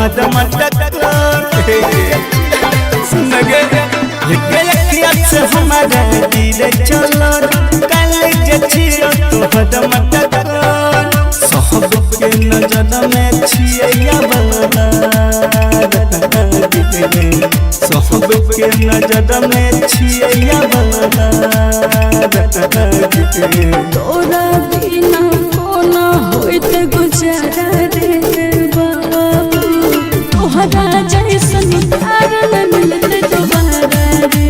हदम सुनगे से हमारा दिल चलो कल जचियो तो हदम सहब के नजर में छिया बना सहब के नजर में छिया बना तोरा बिना कोना होइत गुजारा रे बाबू तोहरा जैसन प्यार न मिलते दोबारा रे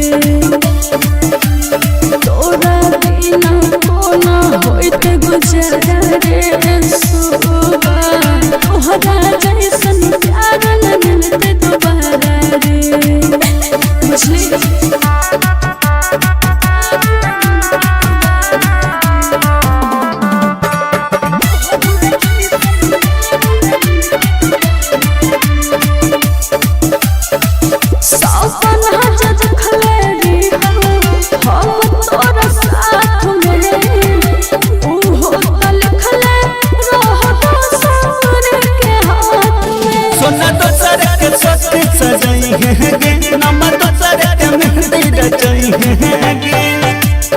तोरा बिना कोना होइत गुजारा रे सोबा तोहरा जैसन प्यार न मिलते दोबारा रे मुझे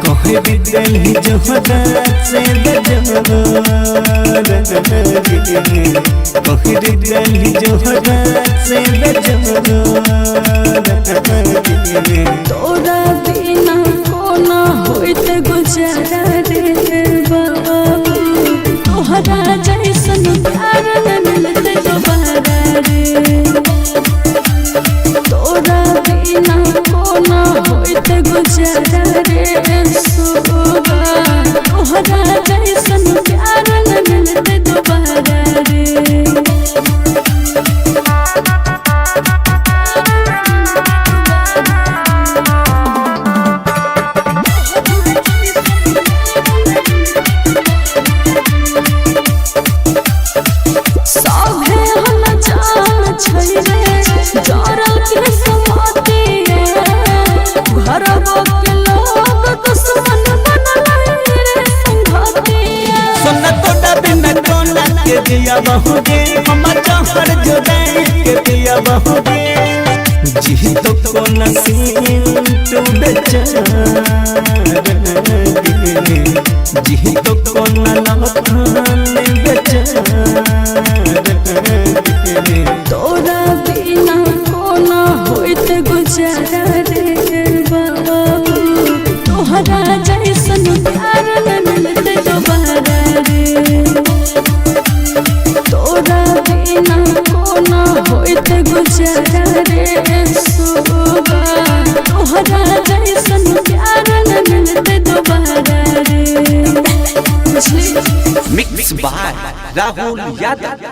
कहे बिदली जोहरा से कहे बिदली जोहरा से तोरा बिना कोना होइत गुजारा रे बाबू तोहरा जैसन प्यार न मिलते दोबारा रे तोरा बिना कोना होइत गुजारा रे सोबा तोहरा जैसन प्यार न मिलते दोबारा रे दिया बहुगे हम चाहर जुदाई के दिया बहुगे जी तो को नसीब तू बेचारा जी तो को नलखान बेचारा तोरा बिना कोना होइत गुजारा रे बाबू तोहरा जैसन प्यार न मिलते दोबारा रे तोरा बिना कोना होइत गुजारा रे सोबा तोहरा जैसन प्यार न मिलते दोबारा रे मिक्स बाय राहुल यादव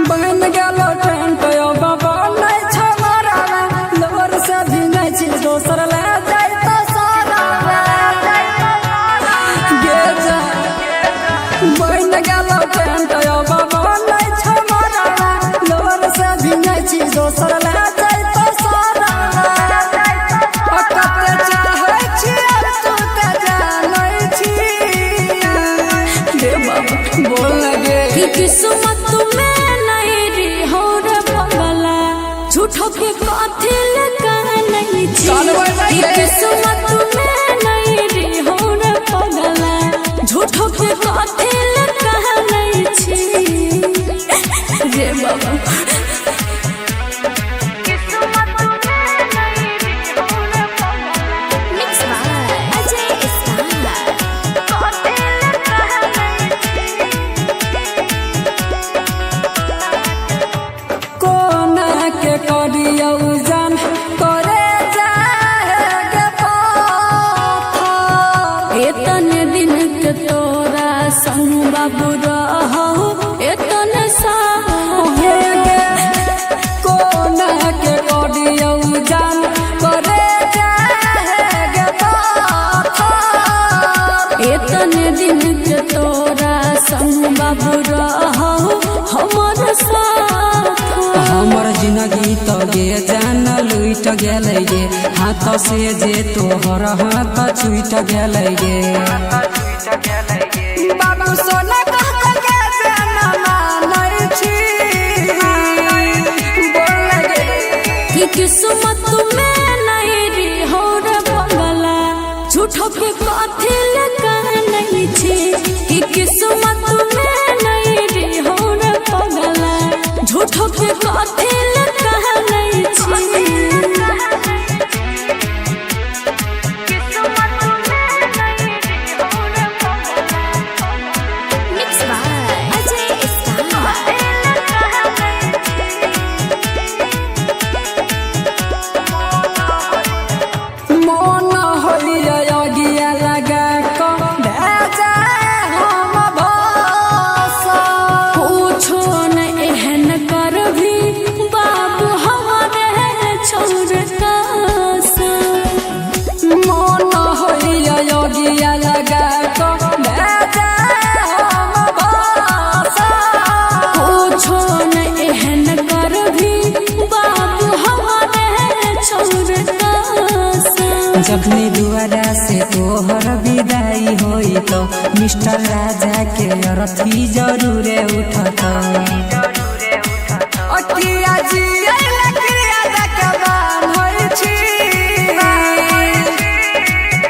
बन गेलो ट्रेन पे बाबा नहीं छमारा लोर से भी नहीं छी दोसर ले जाई तो सारा गे जा बन गेलो ट्रेन पे बाबा नहीं छमारा लोर से भी नहीं छी दोसर ले जाई तो सारा अकते चाहे छी तू ते जानै छी गे बाबा बोल लगे कि किस्मत में झूठो के कातिल नहीं छी किस्मत में नहीं रे हो रे पगला झूठो के कातिल नहीं छी रे बाबा एतने दिन के तोरा संग बाबू रहो एतने सा हे गे जिंदगी तो गे जान लुट गेलै गे हाथ से जे तोहर हाथ छूट गेलै गे बाबू सोना कह के जाना मानै छी बोल गे कि किस्मत में नहीं री हो रे पगला झूठो के कथि ले कहनै छी कि किस्मत में नहीं री हो रे पगला झूठो के कथि ले कहनै छी जखनी दुआरा से तोहर विदाई होई तो मिस्टर राजा के अरथी जरूर उठत अकिया जी लकड़िया दकबान होई छी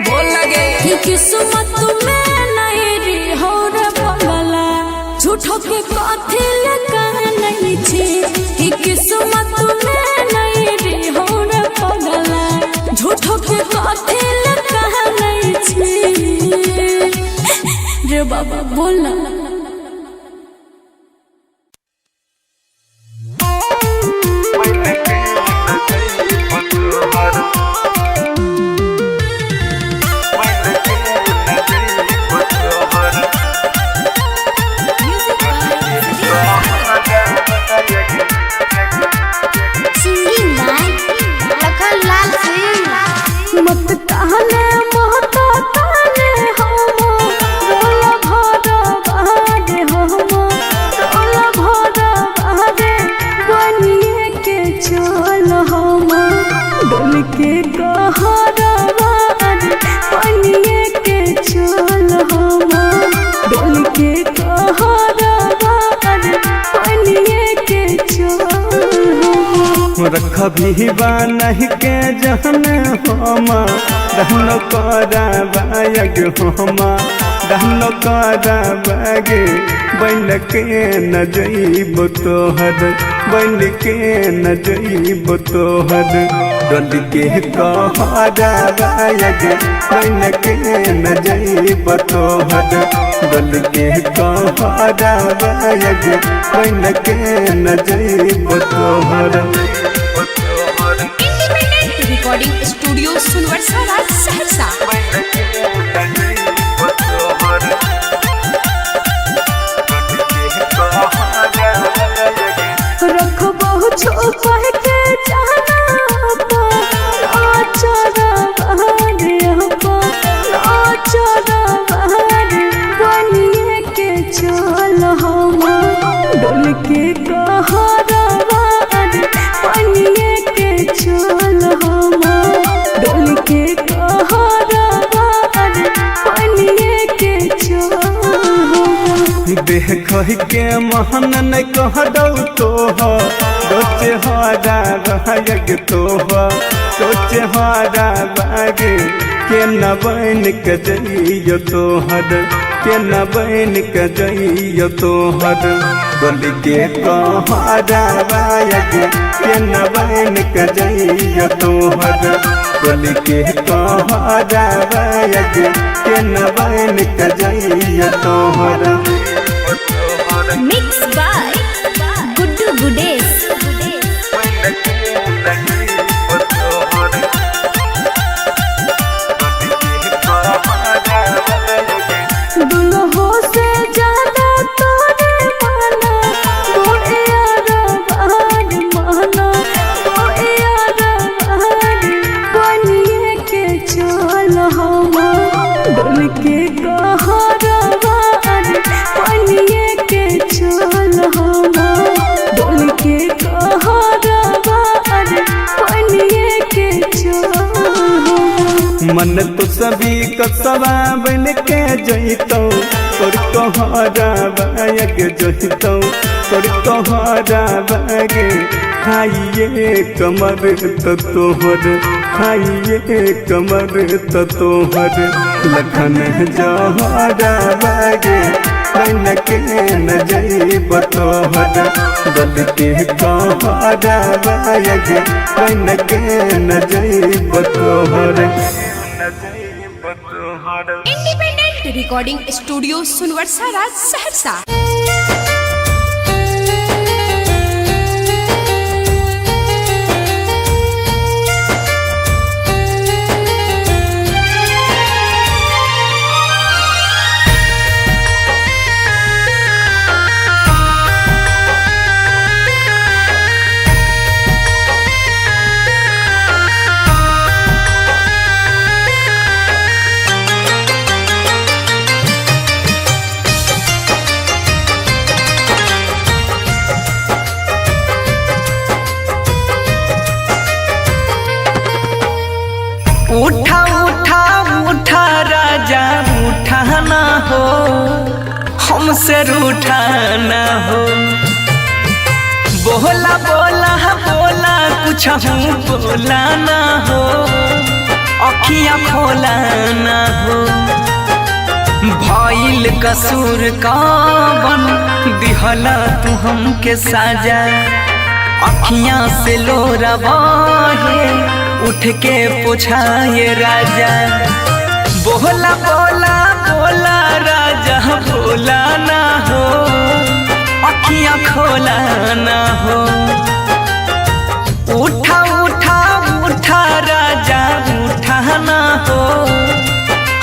बोल लगे कि किस्मत में नहीं री हो रे पगला झूठो के कथि ले कहनै छी कि किस्मत में नहीं री हो रे पगला झूठो के कथि ले कहनै छी रे बाबा बोल ना मत कहने मोहता कहने हम रोला भरा बहागे हम रोला भरा बहागे बनिए के चल हम डोल के कहरा बनिए के चल हम डोल के कहरा बनिए के चल रख भी नहीं के जहन हम रहनो करा बायग हम रहनो करा बागे बन के न जइब तोहर बन के न जइब तोहर डल के कहरा बायग बन के न जइब तोहर डल के कहरा बायग बन के न जइब तोहर रिकॉर्डिंग स्टूडियो सुनवर्षा राज सहरसा रखबो छुपा के जाना आचरा बहारे आचरा बहारे बनिए के चल हम डोल के कहरा बनिए के चल हम डोल के कहरा बनिए के चल देख के महन न कह दौ तोह सोचे हरा बाग तोह सोचे हरा बाग के न बन के जइयो तोहर के न बन के जइयो तोहर गली के कहरा बाग के न बन के जइयो तोहर गली के कहरा बाग के न बन के जइयो तोहर मिक्स बाय गुड्डू गुडेस दुल्हो से ज्यादा तोरे माना मोए यार बहार माना मोए यार बहार बनिए के चल हम डोल के कहरा बनिए के चल हम मन तो सभी कसवा बन के जइतो तोर कहरा बाग जइतो तोर कहरा बागे खाइए कमर तो तोहर खाइए कमर तो तोहर लखन जहरा बागे बन के न जइब तोहर गलती कहरा बागे बन के न जइब तोहर independent recording studio Sunwarsa Saharsa. उठा उठा उठा राजा उठा ना हो हमसे रूठा ना हो बोला बोला बोला कुछ हूँ बोला ना हो अखियाँ खोला ना हो भइल कसूर कवन दिहला तू हमके साजा अखियाँ से लोरा बहे उठ के पूछाए राजा बोला बोला बोला राजा बोला ना हो अखियाँ खोला ना हो उठा उठा उठा राजा उठा ना हो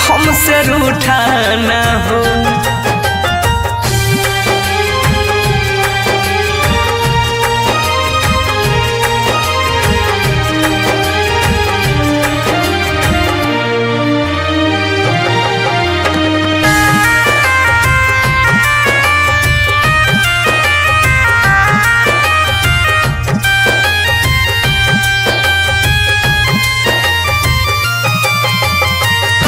हमसे रूठा ना हो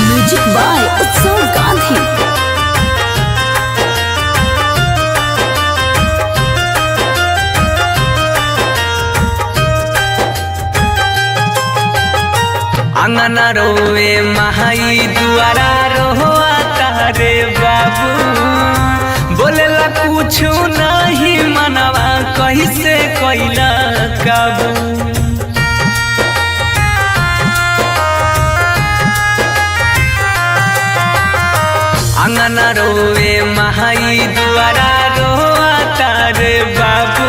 म्यूजिक बाय उत्सव गांधी। अंगना रोए महाई दुआरा रोआ तारे बाबू बोलेला कुछ नहीं मनवा कैसे कैला काबू अंगना रोए महाई दुआरा रोआ तारे बाबू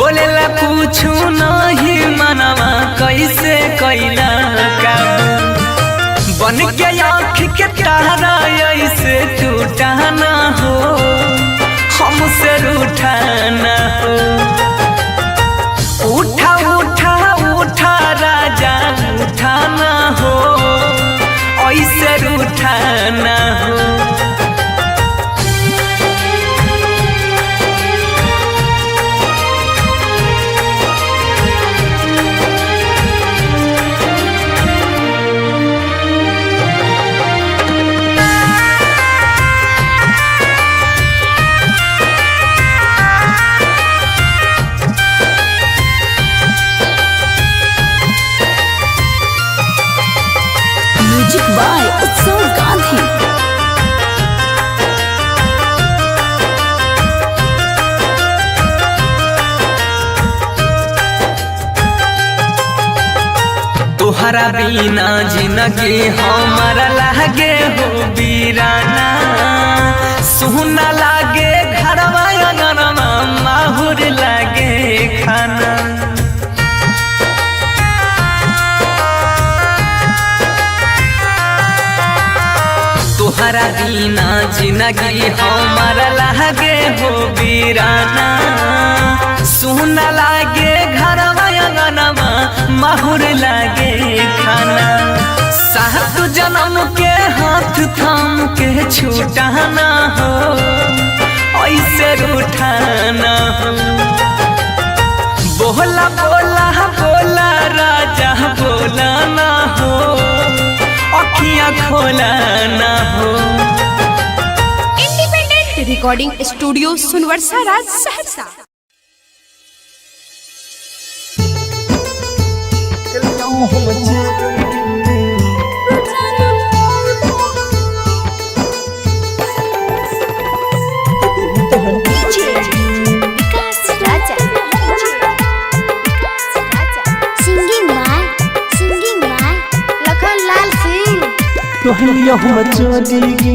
बोलेला कुछ नहीं मनवा कैसे कैला काबू बन के आँख के तारा ऐसे टूटा ना हो हमसे रूठा ना हो उठा उठा उठा राजा उठा ना हो ऐसे रूठा ना हो म्यूजिक बाय उत्सव गांधी। तोहरा बिना जिंदगी हमारा लागे हो बीराना सुना लागे घरवा अंगनवा माहुर लागे खाना तोहरा बिना जिंदगी हमारा लागे हो बीराना सुना लागे घरवा अंगनवा माहुर लागे खाना सात जन्म के हाथ थाम के छूटाना हो ऐसे रूठाना हो बोला बोला बोला राजा बोला ना हो अखियां खोला ना हो। इंडिपेंडेंट रिकॉर्डिंग स्टूडियो सुनवरसा राज सहरसा। कहलियो हम चोरी गे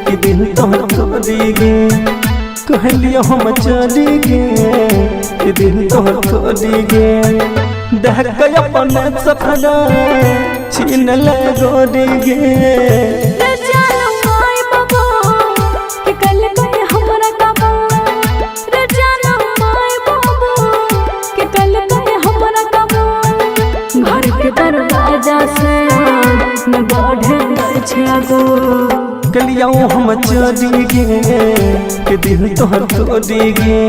कि दिल तोहर तोरी गे, कहलियो हम चोरी गे कि दिल तोहर तोरी गे, देख के अपन सपना छीन ले गोरी गे। कलियो हम चोरी गे कि दिल तोहर तोरी गे,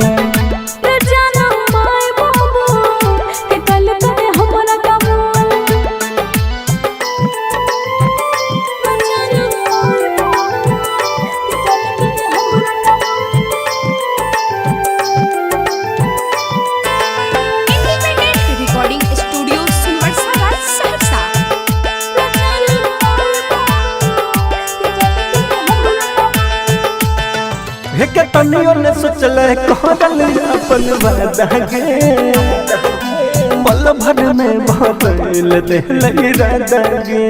तनियो ने सोचल कहल अपन वादा गे, पल भर में बदल दिल इरादा गे।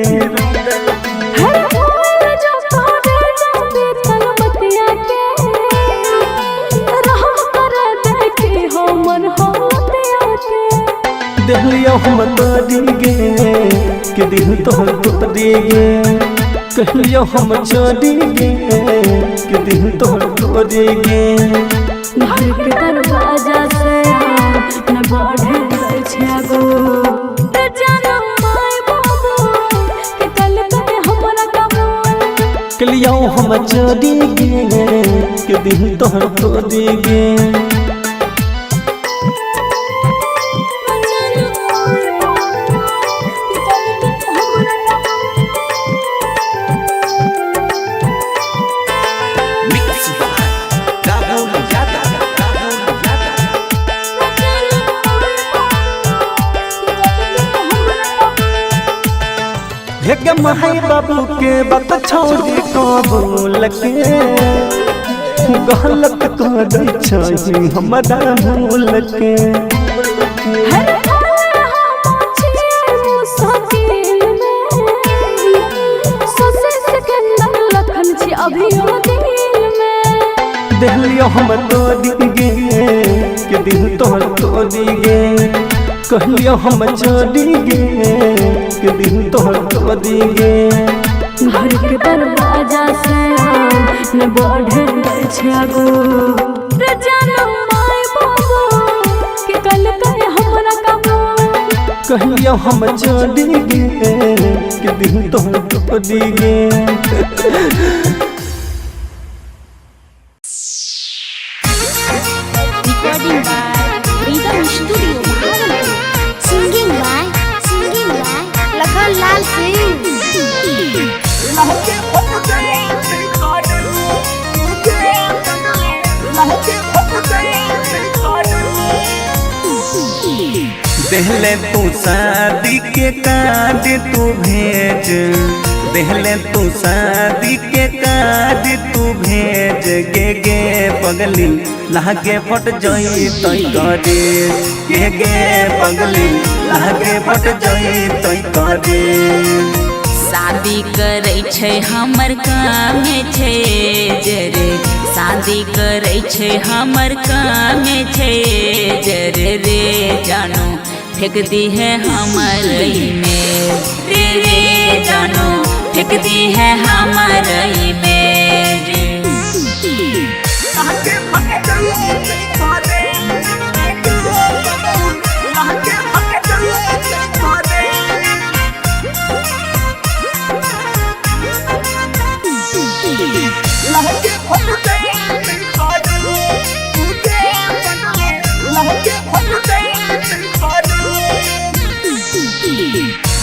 दिलियो हम तोरी गे कि दिल तोहर तोरी गे, कहलियो हम चोरी गे कि दिल तोहर तोरी गे। घर के दरवाजा से न बढ़े छागो ते जानम माय बाबू कि कल कते हमरा काबू। कलियो हम चोरी गे कि दिल तोहर तोरी गे, माई बाबू के बात छोड़ी को बोल के गलत कर छी हमरा भूल के। दिलियो हम तोरी गे कि दिल तोहर तोरी गे, कहलियो हम चोरी गे कि दिल तोहर तोरी गे। घर के दरवाजा से न बढ़े छागो रे जानम माय बाबू कि कल कते हमरा काबू। कहलियो हम चोरी गे कि दिल तोहर तोरी गे। Recording by Rhythm Studio Bhagalpur. Singing by Lakhan Lal Singh. देहले तू शादी के कार्ड तू भेज, देहले तू शादी के कार्ड तू भेज गे गे पगली लागे फट जाई तई करे, गे गे पगली लागे फट जाई तई करे। शादी करे छै हमर काम छै जरे, शादी करे छै हमर काम छै जरे रे जानो फेंक दी है हमर में रे रे जानो फेंक दी है हमर में रे।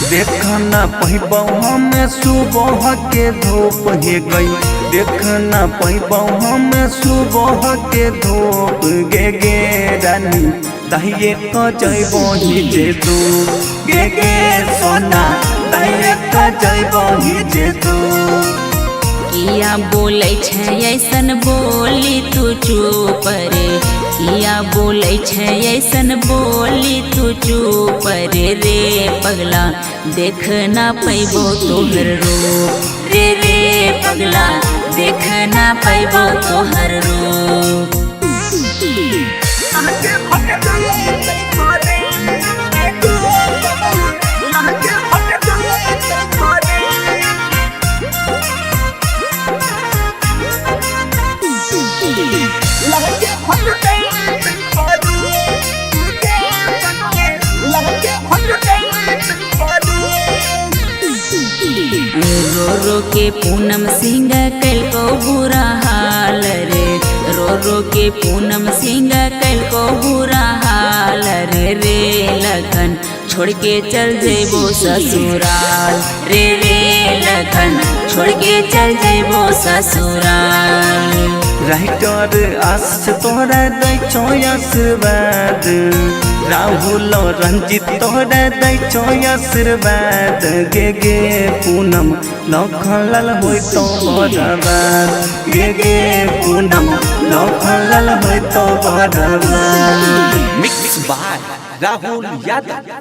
देखना पैबौ हमें सुबह के धूप हे गई, देखना पैबौ हमें सुबह के धूप गे रानी दहिए क जइबो जे तू गे सोना दहिए क जइबो जे तू। किया बोलै छै ऐसन बोली तू चुप रे, किया बोलै छै ऐसन बोली तू चुप रे पगला देख ना पैबो तोहर रूप रे पगला देख ना पैबो तोहर रूप। रो रो के पूनम सिंह कल को बुरा हाल रे, रो रो के पूनम सिंह कल को बुरा हाल रे लखन छोड़ के चल जेबो ससुराल रे लखन छोड़ के चल जेबो ससुराल। राइटर आस तोरा दै छो आशीर्वाद, राहुल रंजित तोरा दै छो आशीर्वाद गे पूनम लखनलाल होई तो बर्बाद गे पूनम लखनलाल होई तो बर्बाद। Mix by Rahul Yadav.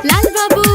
लाल बाबू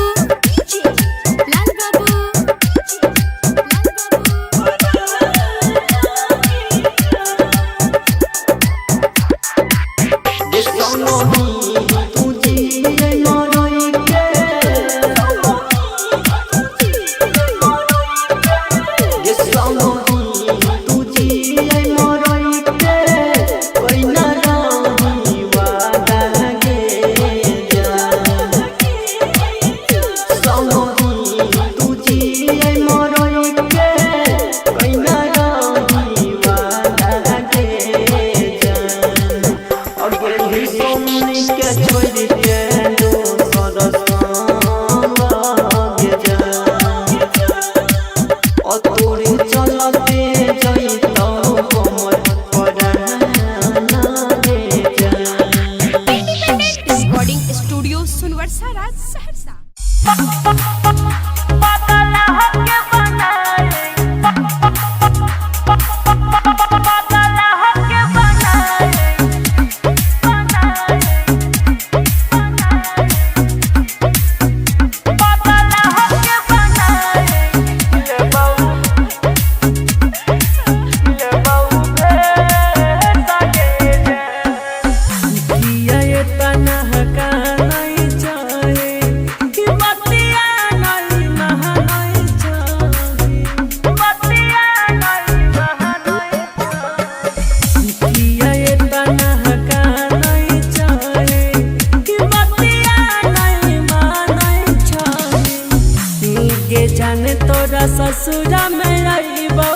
ससुरा में रहीबो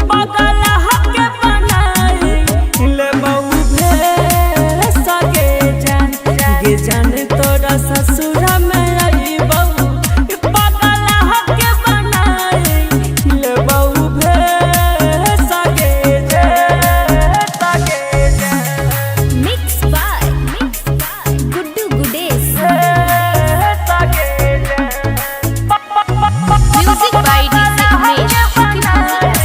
पागल हके बनाई ले बहू भे सके जान गे जान तोरा ससुरा में रहीबो पागल हके बनाई ले बहू भे सके जान mix by Guddu Gudesh music by DJ Umesh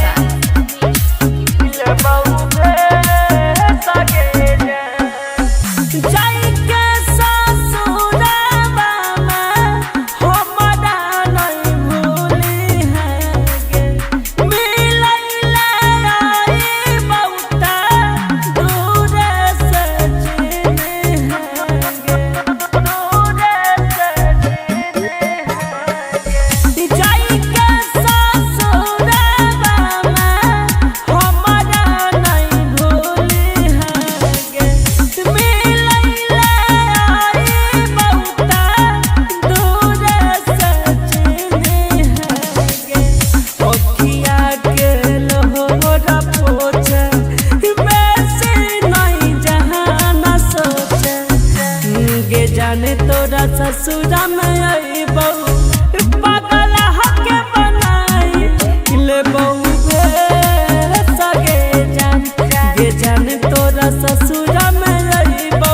जाने तोरा ससुरा में अइबो पागल हके बनाई ले बहू भे सगे जान गे जाने तोरा ससुरा में अइबो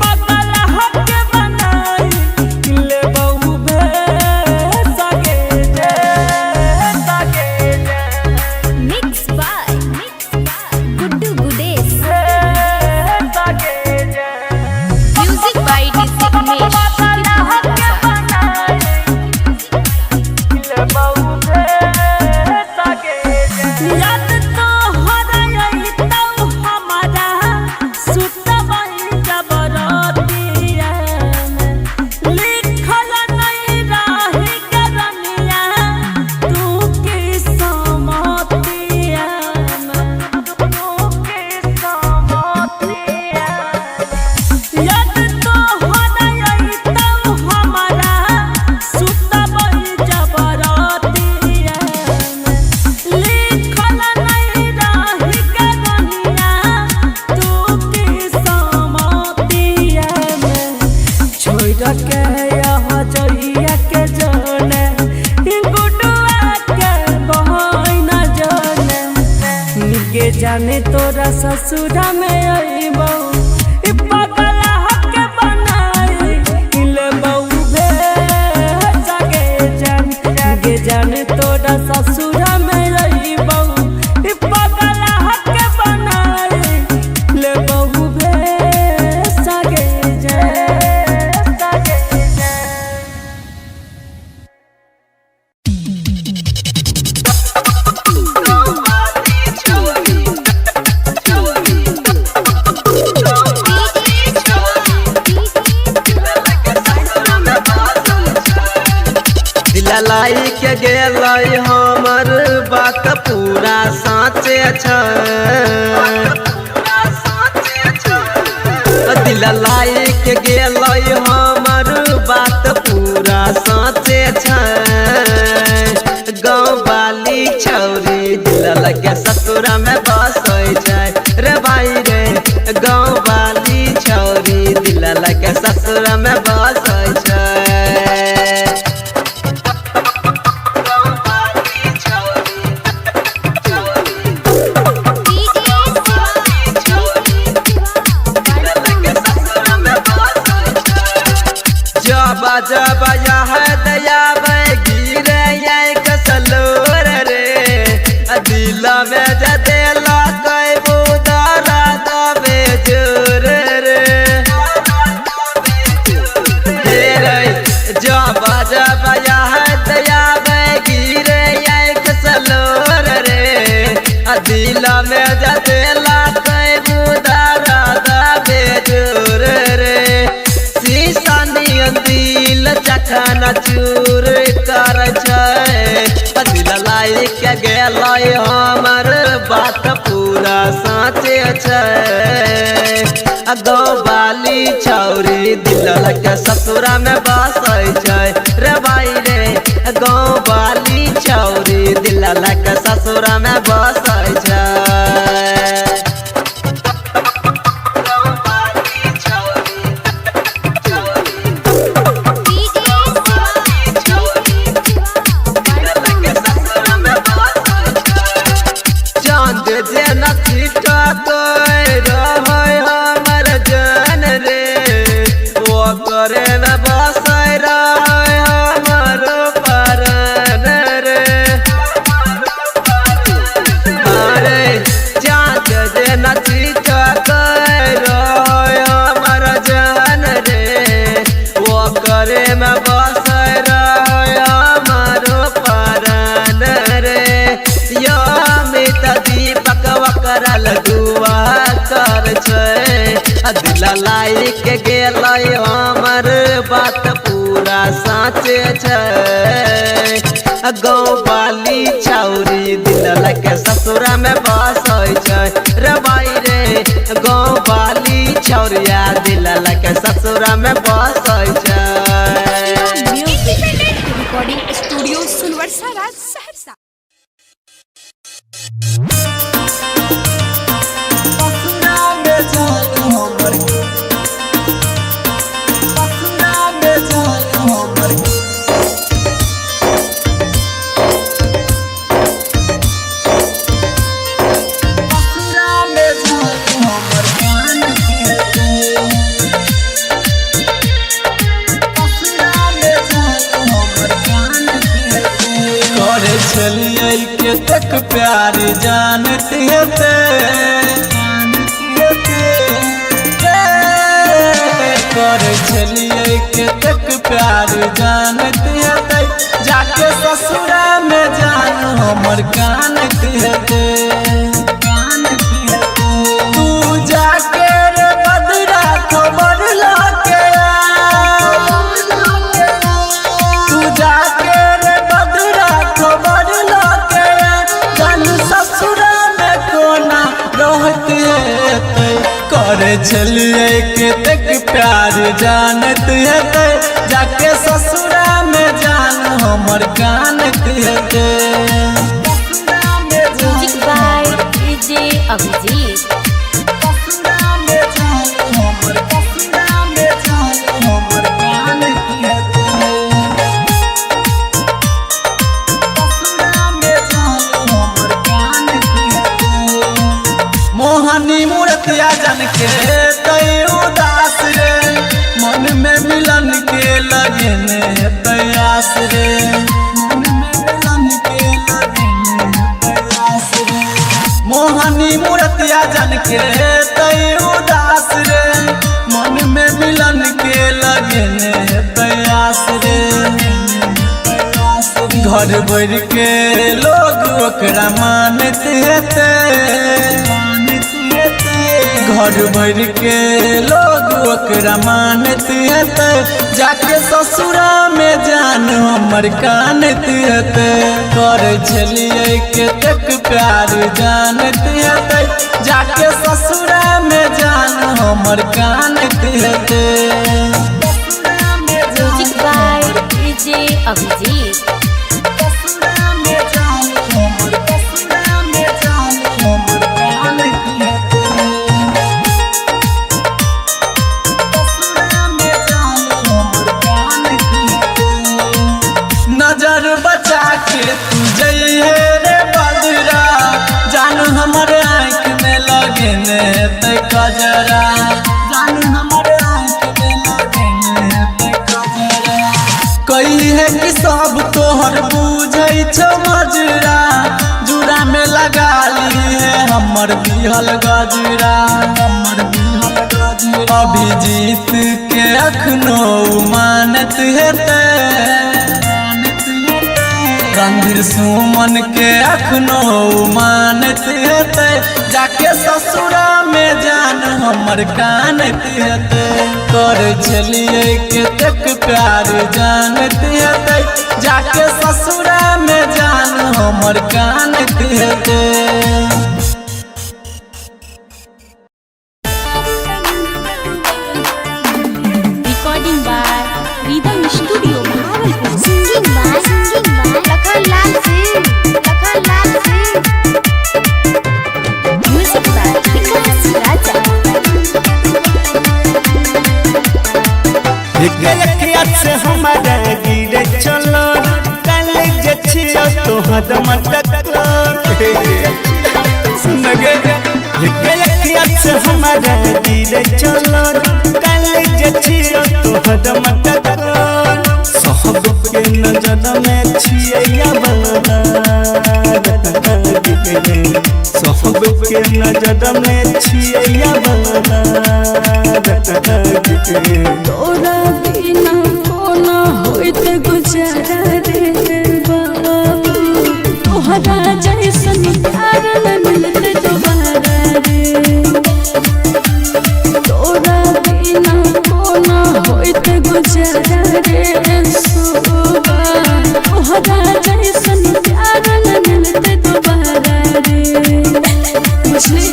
पागल हके बनाई ले बहू भे सगे जान mix by Guddu Gudesh music by DJ Umesh याद तो हराई तो हमारा सुतबई जबरतिया लिखल नहीं रही करनिया तू की समतिया याद तो हराई तो हमारा सुतबई जबरतिया लिखल नहीं रही करनिया तू की समतिया छोड़ के यहाँ जइया के जाने गुडुआ के बहन जाने गे जाने तोरा ससुरा में अइबो पागल हके बनाई ले बहू भे सगे जान गे जाने तोरा ससुरा में अइबो पागल हके बनाई ले बहू भे सगे जान दिलाई के गेलै हमर बात पूरा साँचे छै दिलाई के गेलै हमर बात पूरा साँचे छै गाँव वाली छौरी दिल के ससुरा में बसै छै रे भाई रे गाँव वाली छौरी दिल के ससुरा में बसै छै जब दया गिरे कसलोर रे दिल में जदे लगे बुदारा दबे जोर रे जब जब दया गिरे कसलोर रे दिल में जदे लगे बुदारा दबे जोर रे दिल चखना चूर कर दिल लाई के गेल हमर बात पूरा साँचे गो बाली छौरी दिल के ससुरा में बसै रे भाई रे गो बाली छौरी दिल के ससुरा में बसै दिल लाई के गेल हमर बात पूरा साँचे गौ बाली छौरी दिल के ससुरा में बसै रे भाई रे गौ बाली छौरिया दिल के ससुरा में बसै रिकॉर्डिंग स्टूडियो सुनवर्सा राज सहरसा। चलिए के तक प्यार जानते कर चलिए के तक प्यार जानते जाके ससुरा में जान हमर कानते तू जाके रे बदरा खबर लाके तू जाके रे बदरा खबर लाके जान ससुरा में कोना रहते कर चलिए के तक प्यार जानत है जाके ससुरा में जान हमर कानते म्यूजिक बाय डीजे अभिजीत। मोहनी मूर्तिया जन के उदास रे मन में मिलन के लगने प्रयास रे मोहनी मूर्तिया जन के उदास रे मन में मिलन के लगने प्रयास रे घर भर के लोग ओकरा मानते घर भर के लोग ओकरा मानते जाके ससुरा में जान हमर कानते कर चलिए के तक प्यार जानते जाके ससुरा में जान हमर कानते म्यूजिक बाय डीजे अभिजीत। नजर बचा के तू जइहे रे बदरा जान हमर आँख में लगने ते कजरा जान हमर आँख में लगने ते कजरा कई सोचली है कि सब तोहर बुझै छौ मजरा जुड़ा में लगा ली है हमर बिहल गजरा अभिजीत के अखनो मानत हेतै रणधीर सुमन के अखनो मानत हेतै जाके ससुरा में जान हमर कानत हेतै कर छलिए के तक प्यार जानत हेतै जाके ससुरा में जान हमर कानत हेतै Recording by Rhythm Studio Bhagalpur. Singing by Lakhanlal Singh. Music by Vikas Raja. से हमारा गिरे चलो कल जे छियो तोहर मटक सुन गे से हमारा गिरे चलो कल जे छियो तोहर मटक सब के नजर में छिया बना सब के नजर में छिया बना तोरा बिना कोना होइत गुजारा रे बाबू तोहरा जैसन प्यार न मिलते दोबारा रे तोरा बिना कोना होइत गुजारा रे सोबा तोहरा जैसन प्यार न मिलते दोबारा रे मछली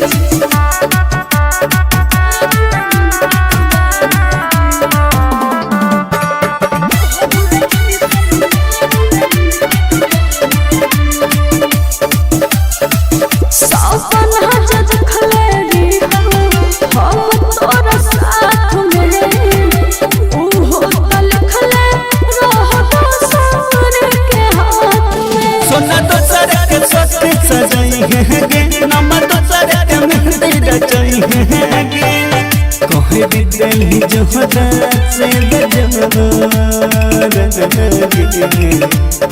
कहे दिल जोहरा से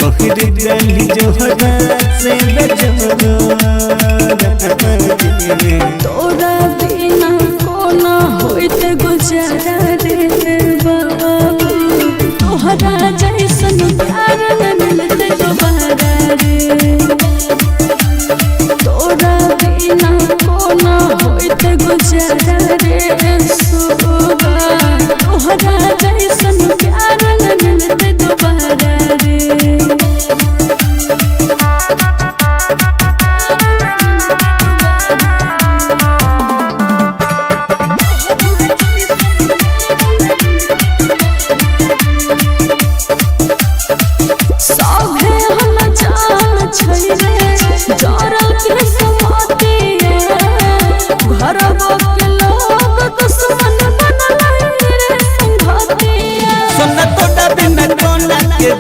कहे दिल जोहरा से तोरा बिना कोना होइत गुजारा रे बाबू तोहरा जैसन प्यार न मिलते दोबारा रे तोरा बिना कोना होइत गुजारा रे सोबा तोहरा जैसन प्यार न मिलते दोबारा रे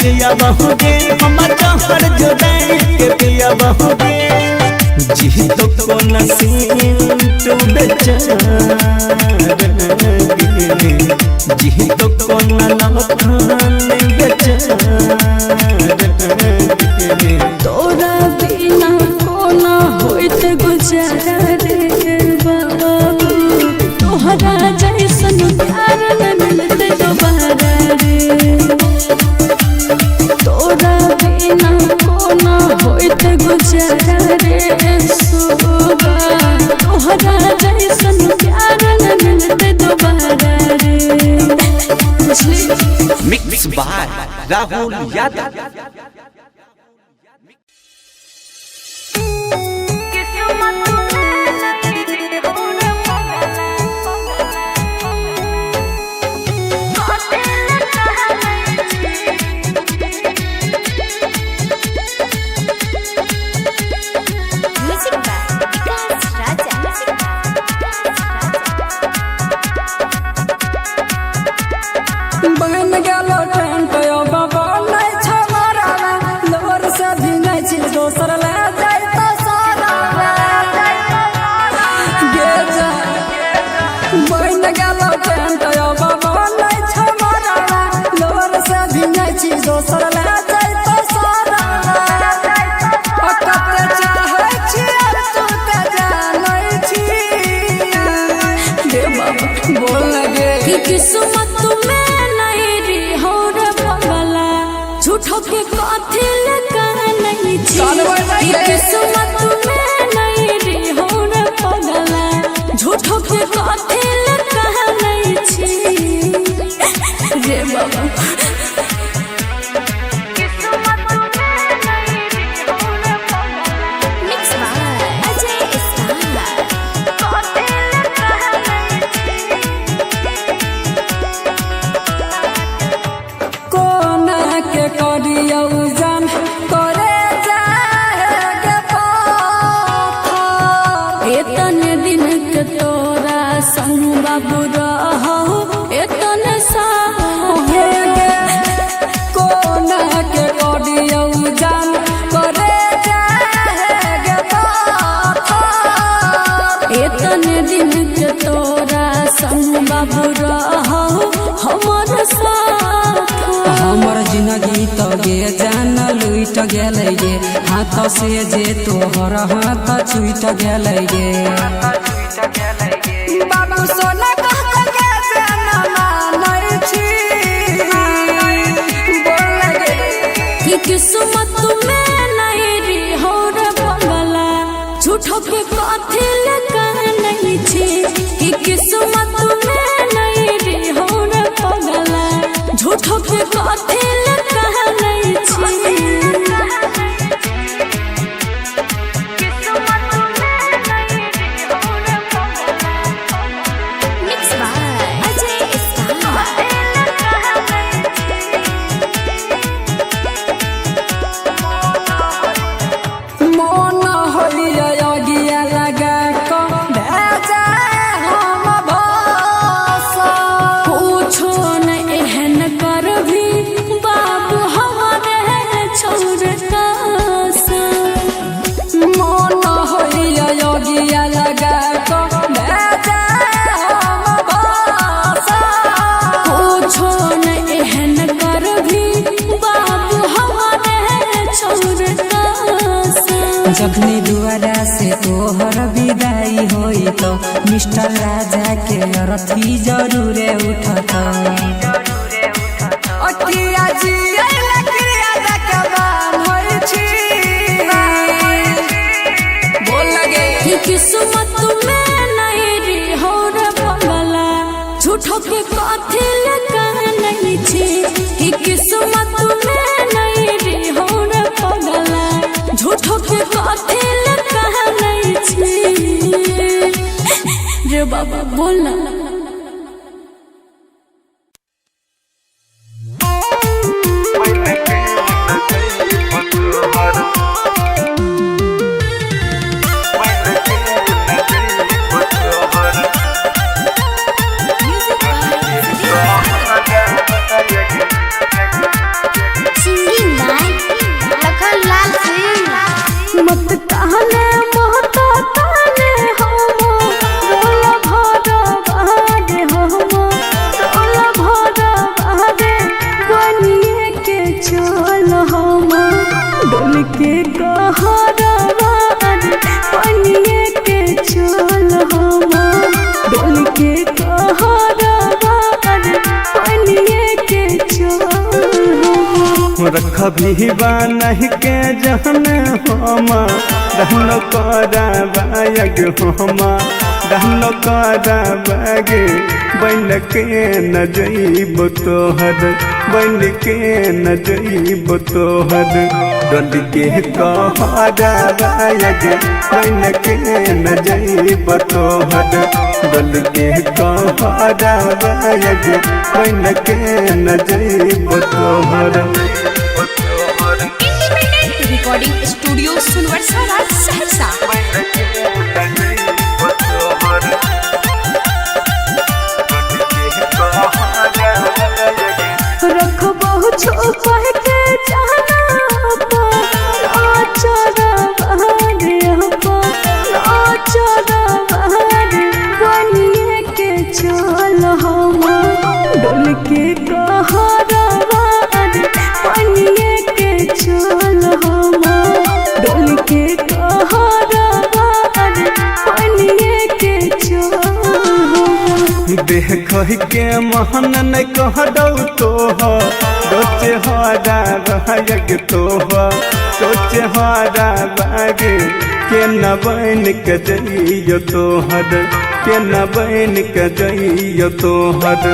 पिया बहुगे हमर जहर जुदाई के पिया बहुगे जी तो को नसीब तू बेचारा जी तो को नलखान बेचारा तोरा बिना कोना होइत गुजारा रे बाबू तोहरा जैसन प्यार न मिलते दोबारा रे तोरा बिना कोना होइत गुजारा रे सोबा तोहरा जैसन प्यार न मिलते दोबारा रे मिक्स बाय राहुल यादव। बन गेलो ट्रेन पे बाबा नहीं छमारा दोसर ले जाई तो सारा कते चाहे छी तू ते जानै छी रे बाबा बोल लगे कि किस्मत में नहीं री हो रे पगला झूठो के कथि लगा नहीं छी कि किस्मत में नहीं री हो रे पगला झूठो के कथि लगा नहीं छी रे बाबा मिक्स बाय अजय स्टार कोना के करियौ जान करे जाएगा पाथर एतने दिन के तोरा संग बाबू रहौ एतने साहे गे कोना के करियौ जान करे जाएगा पाथर एतने दिन के तोरा संग बाबू रहौ हमर साथ हमर जिंदगी तो गे जान लुट गेलै गे हाथ से जे तोहर हाथ छूट गेलै गे बाबू सोना कह के जाना मानै छी बोल लगे कि किस्मत में नहीं री हो रे पगला झूठो के कथि लगा नहीं छी कि किस्मत में नहीं री हो रे पगला झूठो के कथि लगा नहीं छी मिक्स बाय अजय स्टार मन होइया गिया लगा को भेजा हम भाषा पूछो न एहन कर भी बाबू हमारे छोड़ कासा मन होइया गिया लगा को भेजा हम भाषा पूछो न एहन कर भी बाबू हमारे छोड़ कासा जखनी दुआरा से तोहर विदाई होई तो मिस्टर राजा के अरथी जरूरे उठत अकिया जिया लकड़िया के बान होई छी बोल लगे कि किस्मत में नहीं री हो रे पगला झूठो के कथि लगा नहीं छी कि किस्मत में नहीं री हो रे पगला झूठो के कथि लगा नहीं छी रे बाबा बोलना सिंगिंग बाय लखन लाल सिंह मत कहने मोहता ताने होमो रोला भरा बहागे होमो रोला भरा बहागे बनिए के चल होमो डोल के कहरा बार बनिए के चल होमो डोल के कहरा बार बनिए के चल होमो रखभी नहीं के जहन हम रहनो करा बायग हम रहनो करा बाग बन के न जइब तोहर बन के न जइब तोहर डल के कहरा बायग बन के न जइब तोहर डल के कहरा बायग बन के न जइब तोहर रिकॉर्डिंग स्टूडियो सुनवर्सा राज सहरसा रखबहु छुपा के जाना नाचरा बहारे बनिए के चल हम डोल के कहरा बनिए कह के महन न कह दौ तो रोचे हरा बाग तो रोचे हरा बाग के न बन के जइयो तोहर के न बन के जइयो तोहर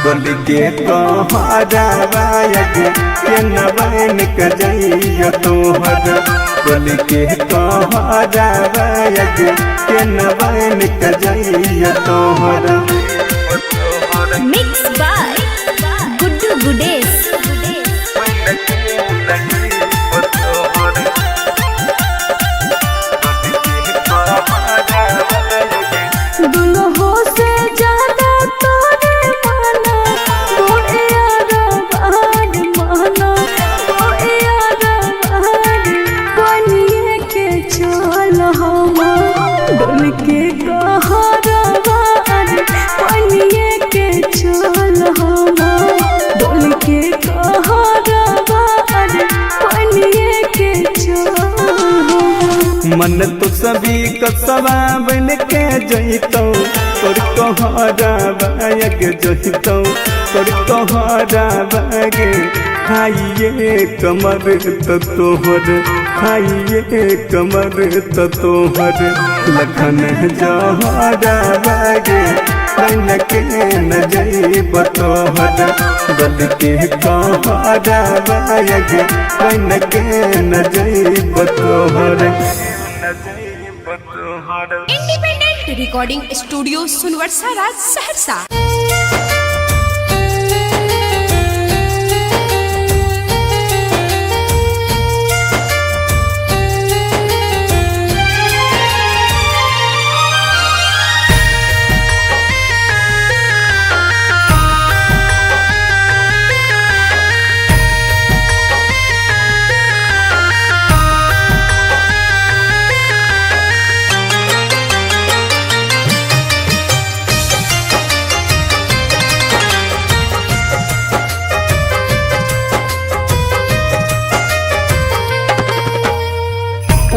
बोल के कहरा बाग के न बन के जइयो तोहर बोल के कहरा बाग के न बन के जइयो तोहर। Mix by Guddu Gudesh. दुल्हो से ज्यादा तोरे माना मोए यार माना मोए यार बनिए के चल हम डोल के कहरा बनिए के चल हम डोल के कहरा बनिए के चल मन तो सभी कसवा बन के जइतौ तोर कहरा बाग जइतौ तोर कहरा बाग खाइए कमर तो तोहर खाइए कमर तो तोहर लखन जहरा बाग बन के न जइब तोहर बल के कहरा बाग बन के न जइब तोहर। इंडिपेंडेंट रिकॉर्डिंग स्टूडियो सुनवर्सा राज सहरसा।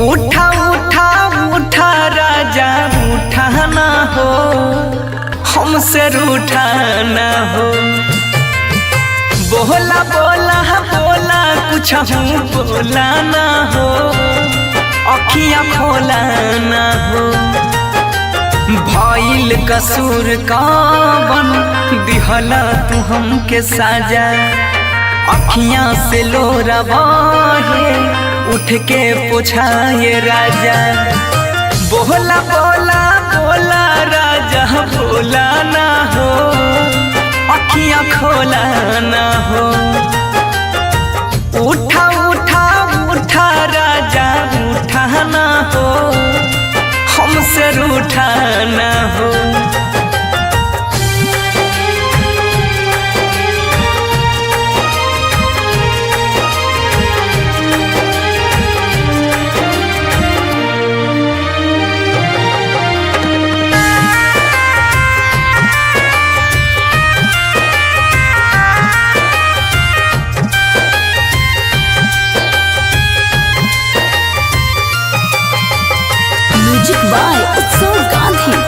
उठा उठा उठा राजा उठा ना हो हमसे रूठा ना हो बोला बोला बोला कुछ हूँ बोला ना हो अखियाँ खोला ना हो भइल कसूर कवन दिहला तू हमके साजा अखियाँ से लोरा बहे उठ के पूछाए राजा बोला बोला बोला राजा बोला ना हो अखियाँ खोला ना हो उठा उठा उठा राजा उठा ना हो हमसे रूठा ना हो। म्यूजिक बाय उत्सव गांधी।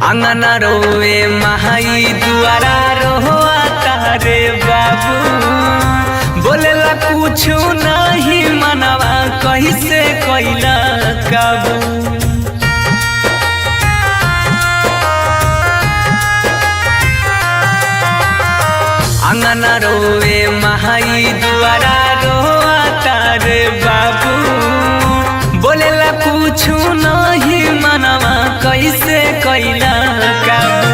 अंगना रोए महाई दुआरा रोआ तारे बाबू बोलेला कुछ नहीं मनवा कैसे कैला काबू अंगना रोए महाई दुआरा रोआ तारे बाबू बोलेला कुछ नहीं मनवा कैसे कैला काबू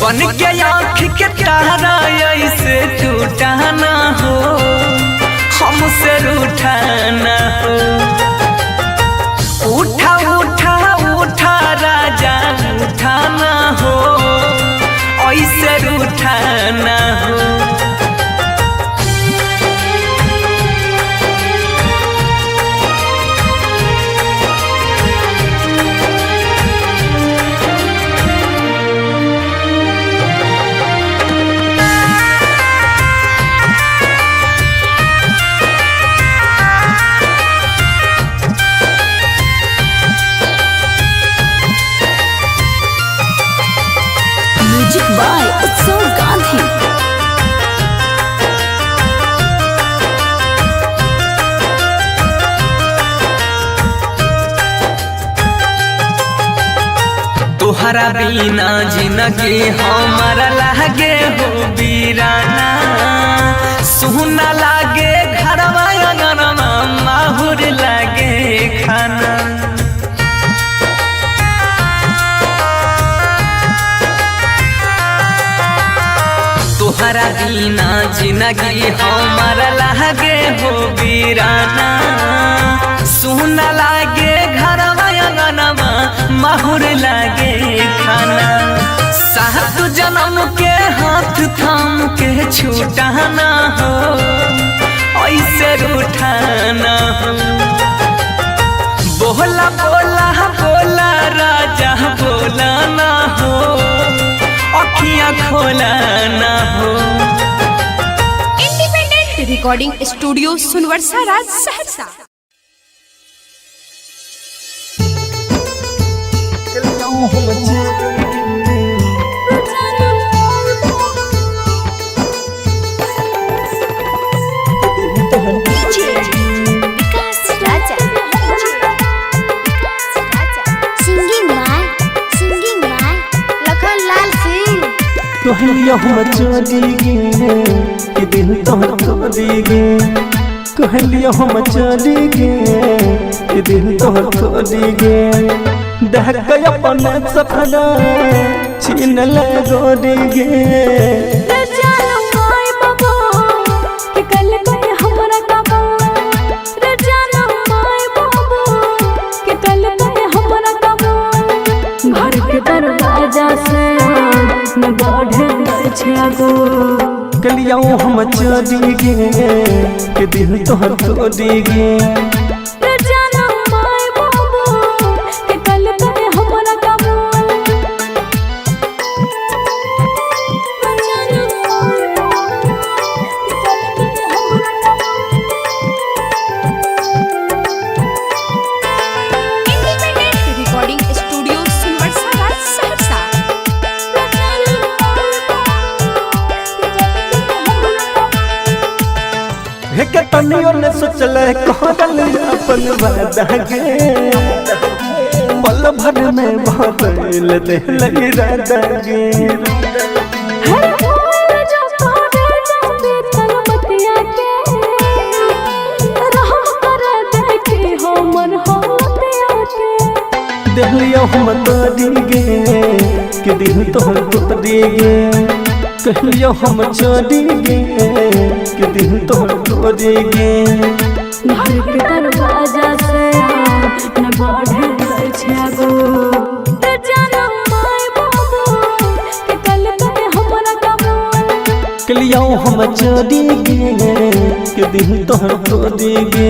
बन के आँख के तारा ऐसे टूटा ना हो हमसे रूठा ना हो उठा उठा उठा राजा उठा ना हो ऐसे रूठा ना हो। by Utsav Gandhi. तोहरा बिना जिंदगी हमारा लागे हो बीराना सुना लागे घरवा अंगनवा माहुर लागे खाना तोहरा बिना जिंदगी हमारा लागे हो बीराना सुना लागे घरवा अंगनवा माहुर लागे खाना सात जन्म के हाथ थाम के छूटाना हो ऐसे रूठाना हो बोला बोला बोला राजा बोला ना हो अखियां खोला ना हो। इंडिपेंडेंट रिकॉर्डिंग स्टूडियो सुनवरसा राज सहरसा। कहलिया हम चली गे कि दिल तोहर तोड़ी गे कहलिया हम चली गे कि दिल तोहर तोड़ी गे देख के अपन सपना छीन ले गोरी गे कलिया हम चली गे कि दिल तोहर तोड़ी गे तनियो ने सोचल कहल अपन वादा गे पल भर में बदल दिल इरादा गे दिलियो हम तोड़ी गे कि दिल तोहर तोड़ी गे कहलियो हम चली गे कि दिल तोहर तोड़ी गे घर के दरवाजा से न बढ़े छागो ते जाना माय बाबू कि कल कहे हमरा काबू कलियो हम चली गे कि दिल तोहर तोड़ी गे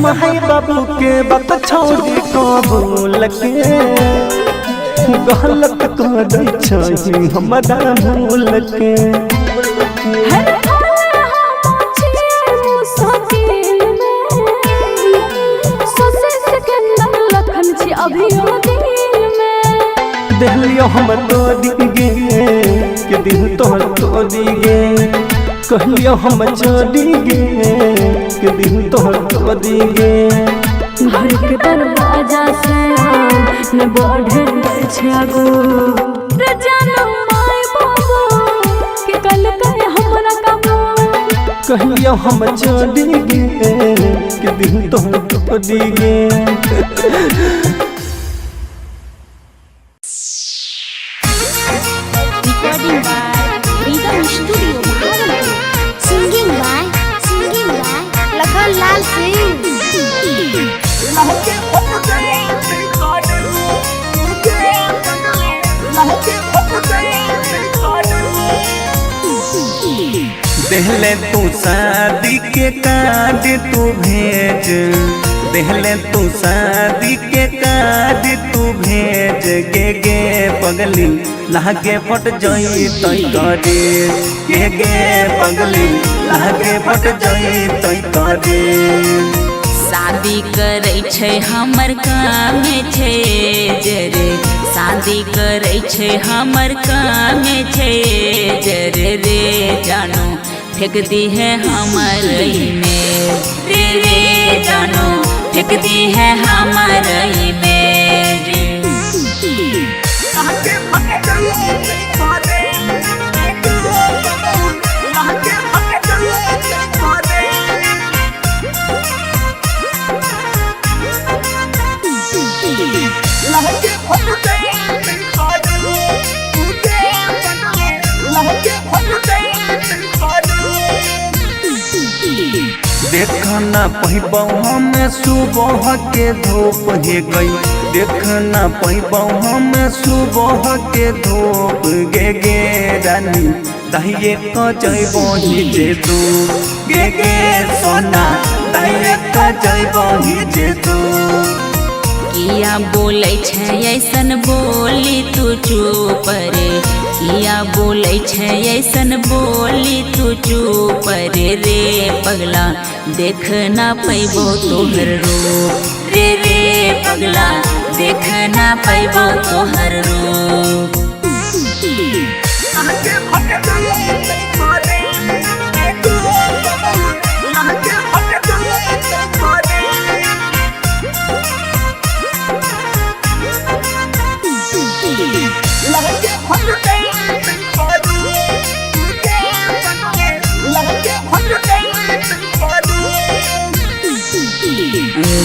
माई बाबू के बात छोड़ी कबूल के गलत कर छी हमरा भूल के दिलियो हम तोड़ी गे कि दिल तोहर तोड़ी गे कहलियो हम चली गे कि दिल तोहर तोड़ी गे घर के दरवाजा से न बढ़े छागो रे जानो माय बाबू कि कल कहे हमरा काबू कहलियो हम चली गे कि दिल तोहर तोड़ी गे देहले तू शादी के कार्ड तू भेज, देहले तू शादी के कार्ड तू भेज गे पगली लागे फट जाई तई करे गे पगली लागे फट जाई तई करे। शादी करे छै हमर काम छै जरे, शादी करे छै हमर काम छै जरे रे जानो फेंक दी है हमर में रे रे जानो फेंक दी है हमर में रे। देखना पहिबौ हम सुबह के धूप हे गई, देखना पहिबौ हम सुबह के धूप गे रानी दहिए क जइबो जे तू गे सोना दहिए क जइबो जे तू। किया बोलै छै ऐसन बोली तू चुप रे, किया बोलै छै ऐसन बोली तू चुप रे पगला देख ना पैबो तोहर रूप रे रे पगला देख ना पैबो तोहर रूप।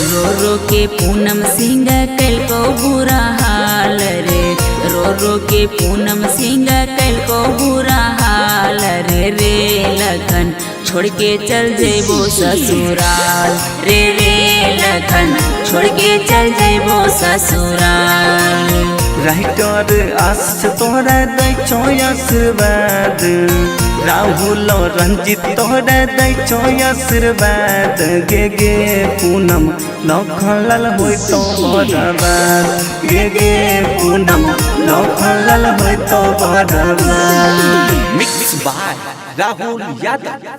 रो रो के पूनम सिंह कल को बुरा हाल रे, रो रो के पूनम सिंह कल को बुरा हाल रे रे लखन छोड़ के चल जेबो ससुराल रे रे लखन छोड़ के चल जेबो ससुराल। राइटर आस तोहरा दै छो आशीर्वाद, राहुल रंजित तोहरा दै छो आशीर्वाद गे पूनम लखनलाल होय तो बर्बाद गे पूनम लखनलाल होय तो बर्बाद। Mix by Rahul Yadav.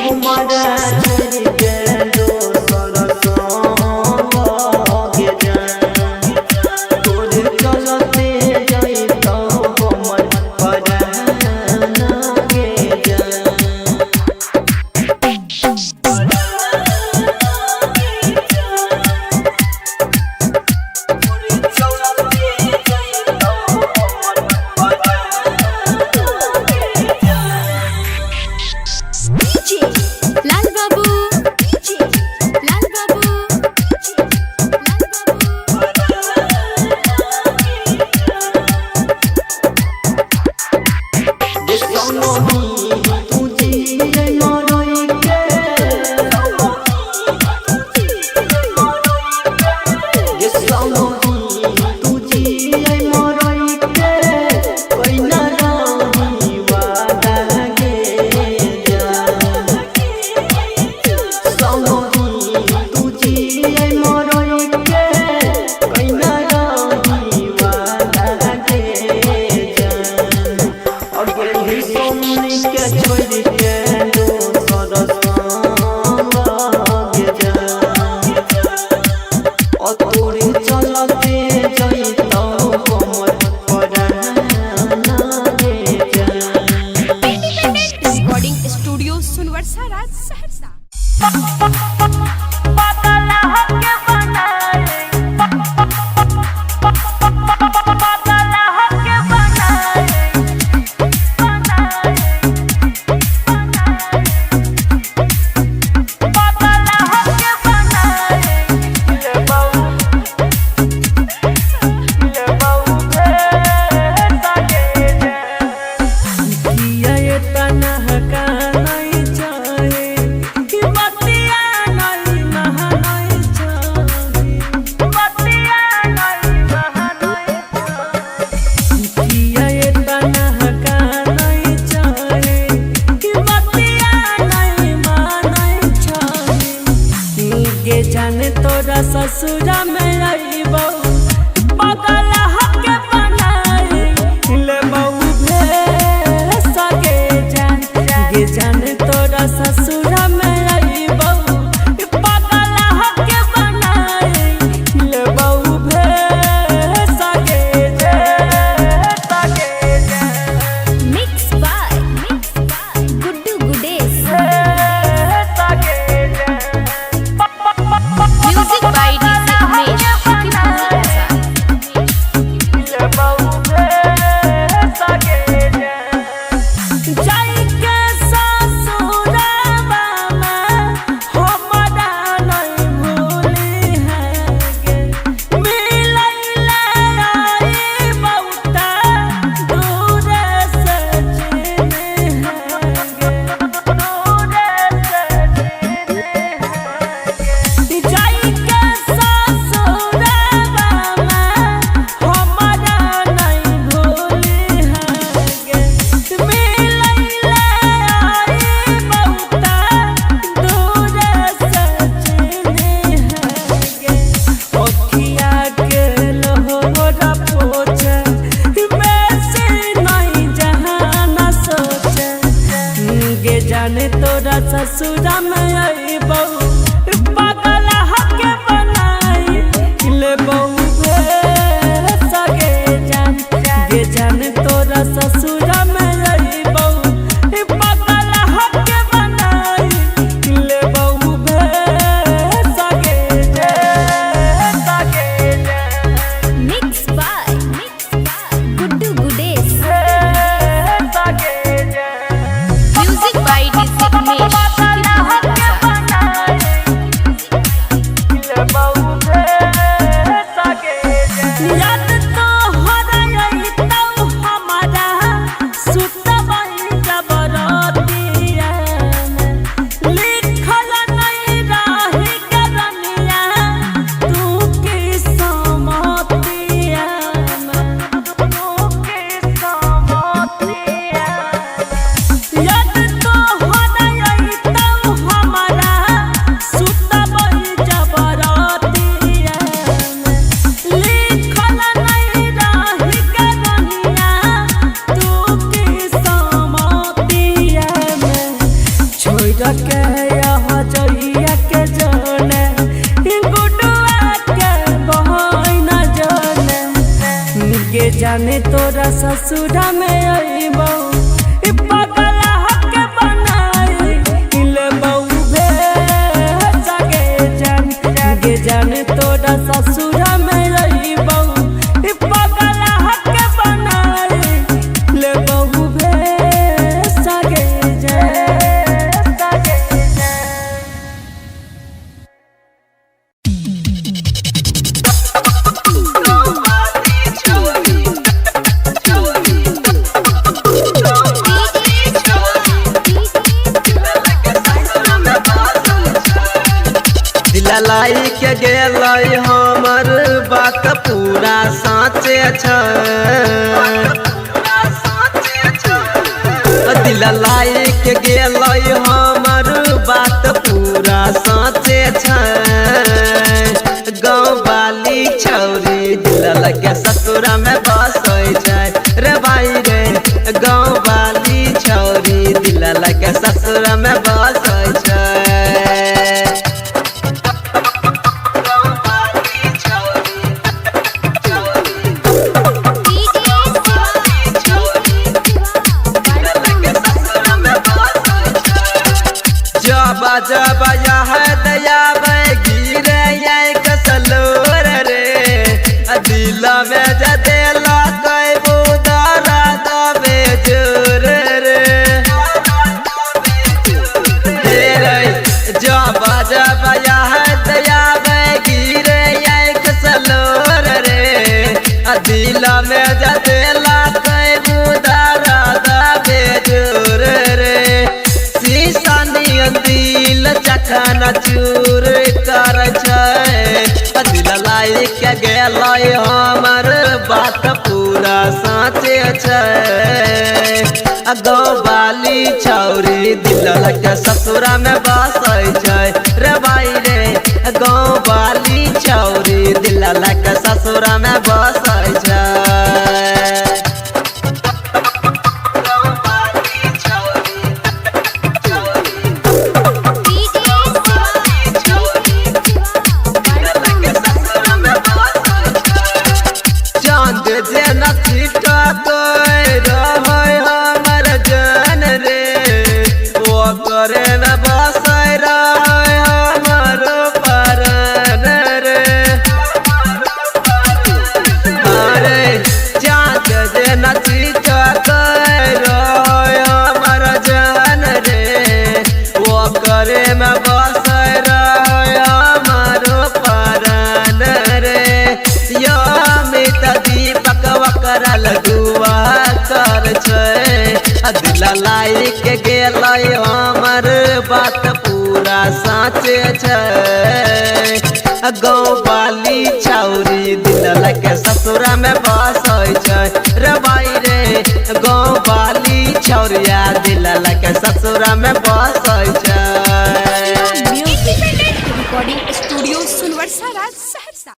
हमारा ससुरा में आईबो पागल हके बनाई ले बहू भे सके जान गे जान तोरा ससुरा में आईबो पागल हके बनाई ले बहू भे सके जान mix by Guddu Gudesh music by DJ Umesh जाने तोरा ससुरा में आईबो पागल हके बनाई ले बहू भे सके जान गे जाने तोरा ससुरा में आईबो पागल हके बनाई ले बहू भे सके जान mix by Guddu Gudesh music by DJ Umesh याद तो हराई तो हमारा सुतबई जबरतिया लिखल नहीं रही करनिया तू की समतिया याद तो हराई तो हमारा सुतबई जबरतिया लिखल नहीं रही करनिया तू की समतिया में छोड़ के यहाँ जइया के जाने गुडुआ के बहन जाने गे जाने तोरा ससुरा में आईबो पागल हके बनाई ले बहू भे सके जान गे जाने तोरा ससुरा में आईबो पागल हके बनाई ले बहू भे सके जान दिलाई के गेलै हमर बात पूरा साँचे छै दिलाई के गेलै हमर बात पूरा साँचे छै गाँव वाली छौरी दिल के ससुरा में बसै छै रे भाई रे गाँव वाली छौरी दिल के ससुरा में बसै छै दया गिरे कसलोर रे दिल में जदेला कई बुदारा दबे जोर रे जब जब दया गिरे कसलोर रे दिल में जदेला कई बुदारा दबे जोर रे शीशा नियन दिल चखना चूर कर दिल लाई के गेल हमर बात पूरा साँचे गो बाली छौरी दिल के ससुरा में बसै छै रे भाई रे गो बाली छौरी दिल के ससुरा में बसै छै दिल लाई के गेल हमर बात पूरा साँचे छै गौ बाली छौरी दिल के ससुरा में बसै छै रे भाई रे गौ बाली छौरिया दिल के ससुरा में बसै छै रिकॉर्डिंग स्टूडियो सुनवर्सा राज सहरसा।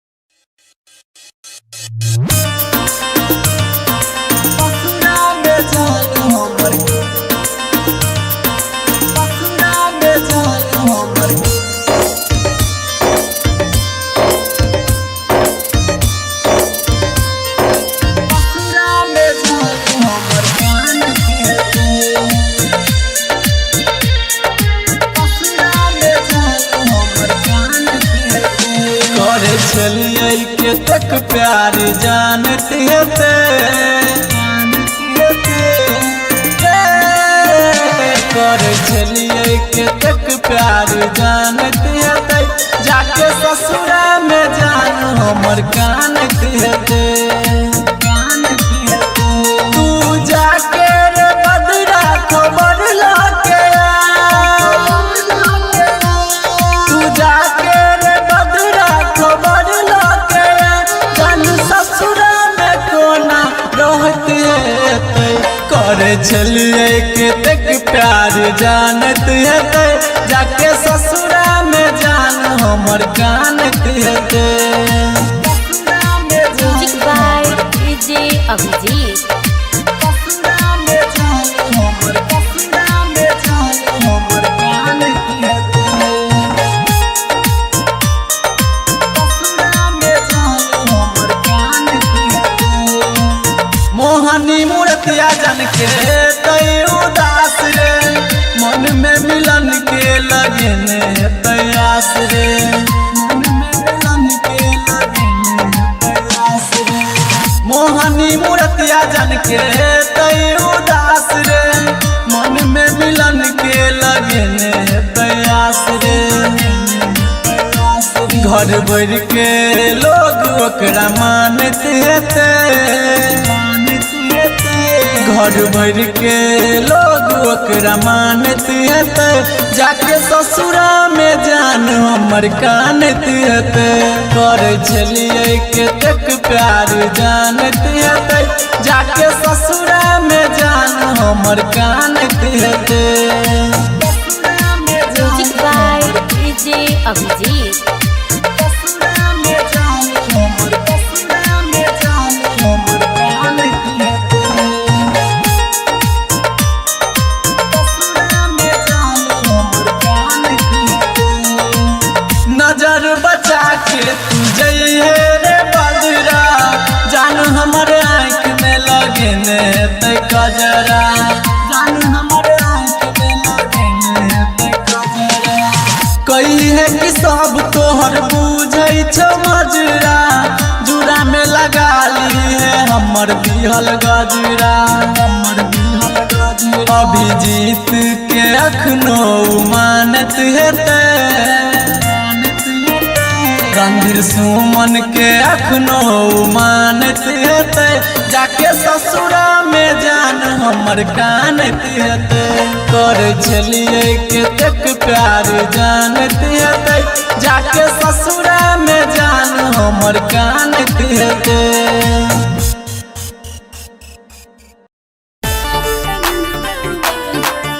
चलिए के तक प्यार जानते थे कर चलिए के तक प्यार जानते थे जाके ससुरा में जान हमर कान थे तू जाके रे बदरा खबर लाके तू जाके रे बदरा खबर लाके जान ससुरा में कोना रहते कर चलिए के तक प्यार जानत है जाके ससुरा में जान हमर कान थे म्यूजिक बाय डीजे अभिजीत मोहनी मूर्तिया जन के तय उदास रे मन में मिलन के लगने तयास रे मन में मिलन के लगने तयास रे मोहनी मूर्तिया जन के तय उदास रे मन में मिलन के लगने तयास रे घर भर के लोग ओकरा मानते घर भर के लोग ओकरा मानते जाके ससुरा में जान हमर कानते कर चलिए के तक प्यार जानते जाके ससुरा में जान हमर कानते म्यूजिक बाय डीजे अभिजीत नजर बचा के तू जइहे रे बदरा जान हमर आँख में लगने ते कजरा जान हमर आँख में लगने ते कजरा कई सोचली है कि सब तोहर बुझै छौ मजरा जुरा में लगा ली है हमर बिहल गजरा अभिजीत के अखनो मानत हेतै रणधीर सुमन के अखनो मानत हेतै जाके ससुरा में जान हमर कानत हेतै कर छलिए केतेक प्यार जानत हेतै जाके ससुरा में जान हमर कानत हेतै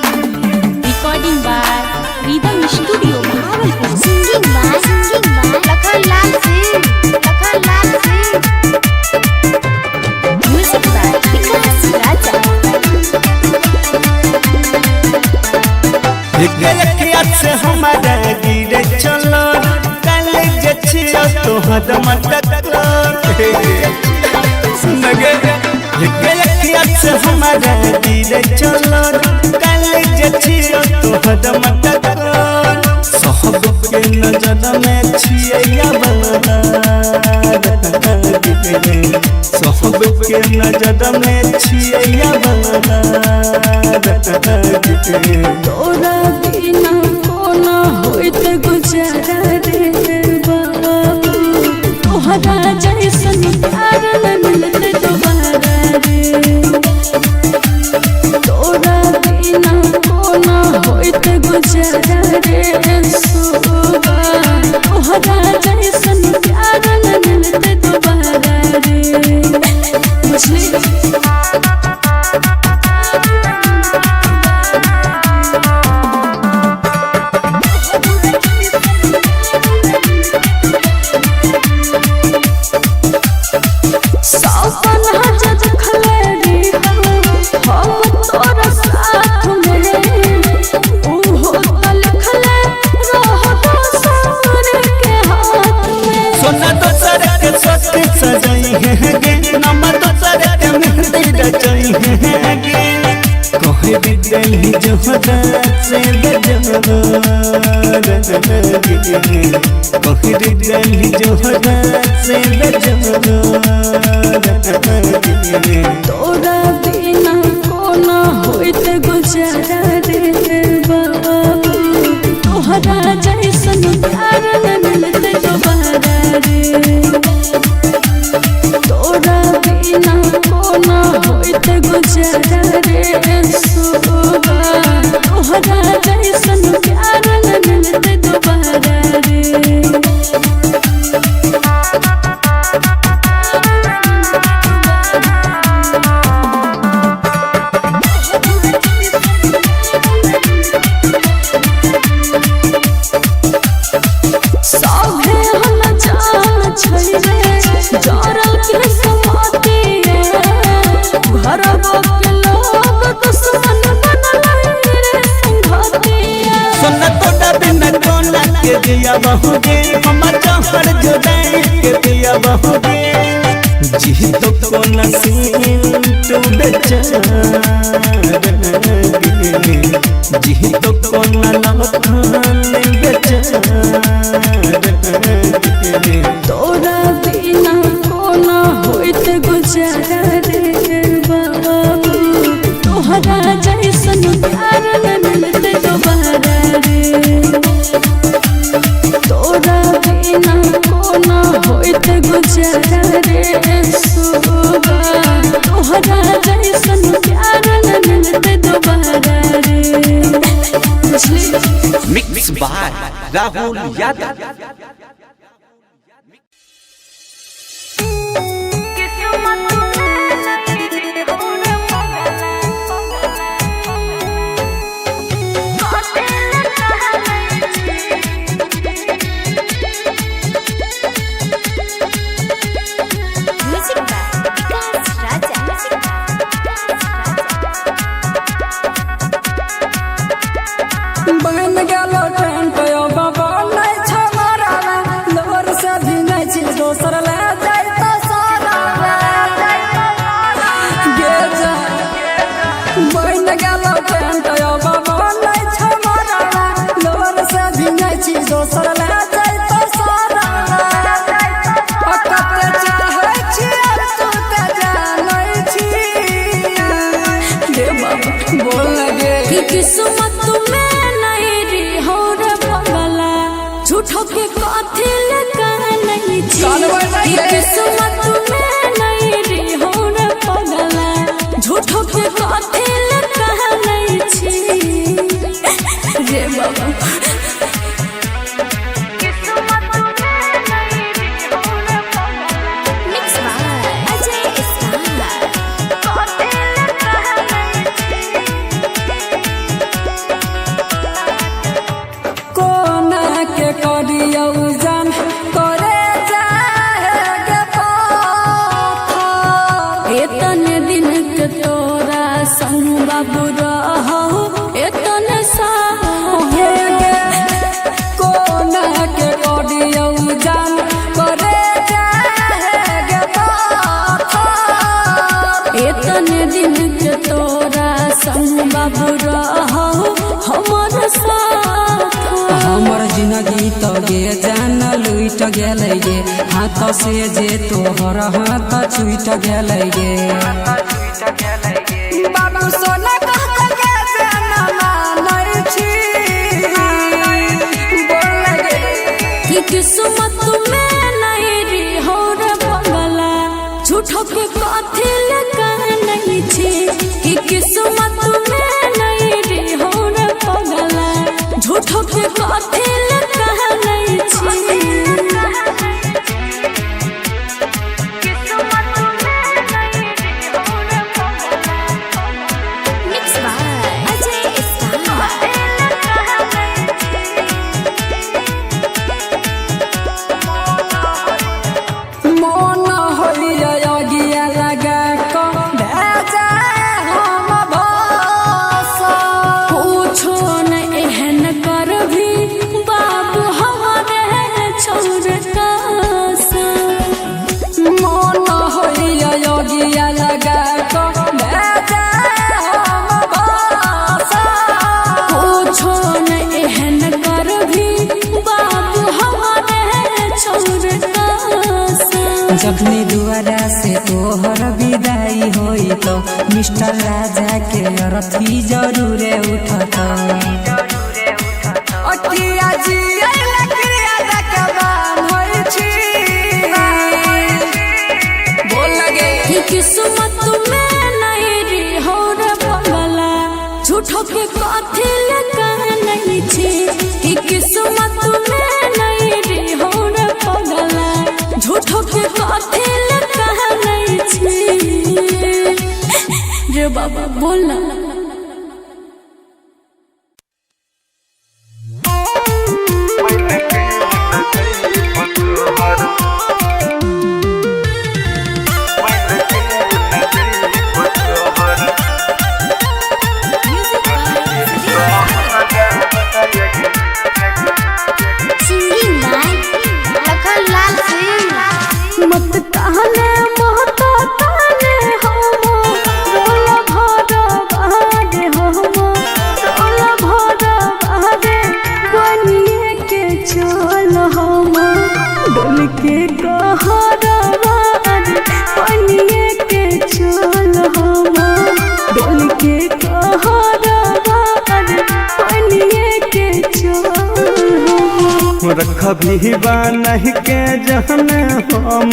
recording by rhythm studio Bhagalpur singing by Lakhan Lal Singh music by Vikas Raja से हमारा गिरे चलो कल जे छियो तोहर मटक सुनगे से हमारा गिरे चलो कल जे छियो तोहर मटक सब के नजर में छिया बना सब के नजर में छिया बना तोरा बिना कोना होइत गुजारा रे बाबू तोहरा जैसन प्यार न मिलते दोबारा रे तोरा बिना कोना होइत गुजारा रे सोबा तोहरा जैसन प्यार न मिलते दोबारा रे बुझली तोरा बिना कोना होइत गुजारा रे बाबू तोहरा जैसन प्यार न मिलते दोबारा रे तोरा बिना कोना होइत गुजारा रे सोबा तोहरा जैसन प्यार न मिलते दोबारा रे दिया बहुगे हमर जहर जुदाई के दिया बहुगे जी तो को नसीब तू बेचारा जी तो को लखन बेचारा तोरा बिना कोना होइत गुजारा रे बाबू तोहरा जैसन प्यार न मिलते दोबारा रे तोरा बिना कोना होइत गुजारा रे सोबा तोहरा जैसन प्यार न मिलते दोबारा रे मिक्स बाय राहुल यादव बन गेलो ट्रेन पे बाबा नहीं छमारा लोर से भी नहीं छी दोसर ले जाई तो सारा दोसर ले जाई तो सारा कते चाहे छी तू ते जानै छी रे बाबा बोल लगे कि किस्मत में नहीं री हो रे पगला झूठो के कथी लगा नहीं छी कि किस्मत में नहीं री हो रे पगला झूठो के कथी लगा नहीं छी रे बाबा हमर जिंदगी तो गे जान लुट गेलै गे हाथ से जे तोहर हाथ छूट गेलै गे बाबू सोना कह के जान मानै छी बोल लगे कि किस्मत में नहीं री हो रे पगला झूठो के कथी लगा नहीं छी कि किस्मत में नहीं री हो रे पगला झूठो के कथी लगा नहीं छी जखनी दुआरा से तोहर विदाई होई तो मिस्टर राजा के अरथी जरूरे उठत अटिया जी लकड़िया दकबान होई छी बोल लगे कि किस्मत में नहीं री हो रे पगला झूठो के कथी लगा नहीं छी कि किस्मत में नहीं री हो रे पगला झूठो के कथी लगा नहीं छी रे बाबा बोलना कभी बानह के जहने हम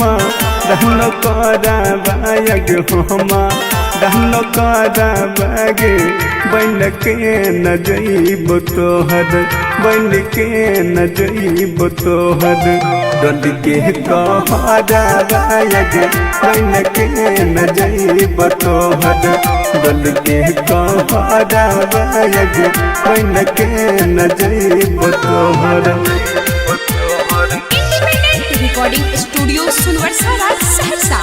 रहनो कराबायग हम रहनो कराबाग बन के न जइब तोहर बन के न जइब तोहर डल के कहराबायग बन के न जइब तोहर डल के कहराबायग बन के न जइब तोहर रिकॉर्डिंग स्टूडियो सुनवरसा राज सहरसा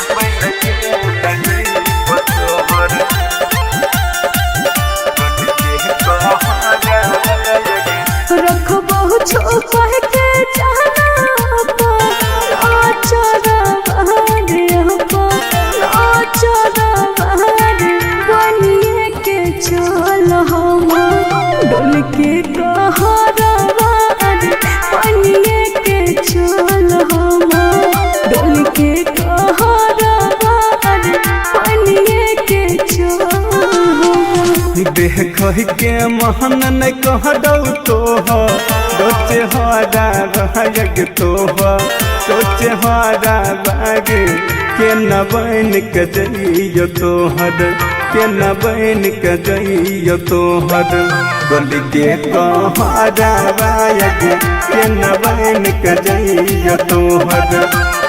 रखबो छुपा के जाना बनिए के चल हम डोल के कहरवा बनिए कह के महन न कह दौ तोह सोचे हरा बाग तोह सोचे हरा बाग के न बन के जइयो तोहर के न बन के जइयो तोहर बोली के कहरा बाग के न बन के जइयो तोहर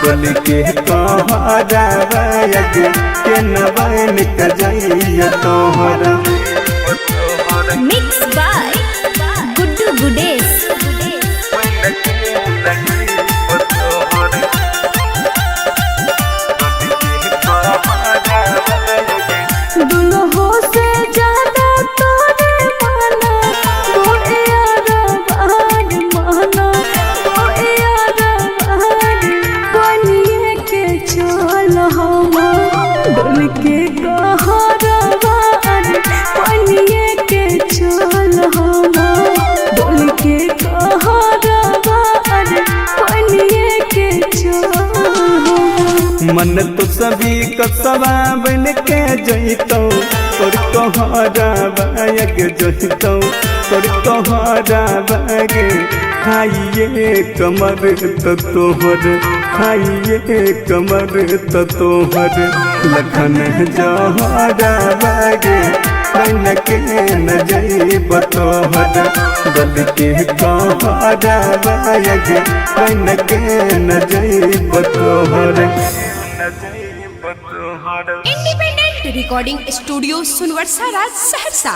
बोली के कहरा बाग के न बन के जइयो तोहर मिक्स बाय गुड्डू गुडेश दुल्हो से ज्यादा तोरे माना वो यार बाहर माना वो यार बाहर बनिए के चल हम डोल के कहरा बाहर बनिए के चल हम डोल के कहरा बाहर बनिए के चल मन तो सभी कसवा बन के जइतौ तोर कहरा बाग जइतौ तोर कहरा बाग खाइए कमर तो तोहर खाइए कमर तो तोहर लखन जहरा बाग बन के न जइब तोहर बल के कहरा बाग बन के न जइब तोहर इंडिपेंडेंट रिकॉर्डिंग स्टूडियो सुनवर्सा राज सहरसा।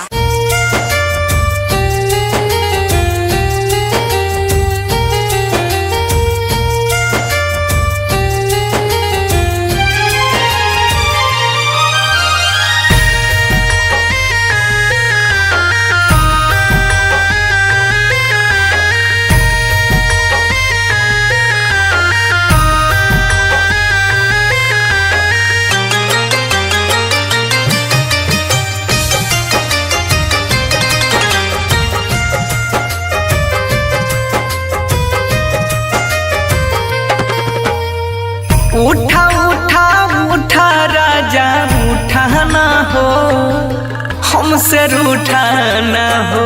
उठा उठा उठा राजा उठाना हो हमसे रूठाना हो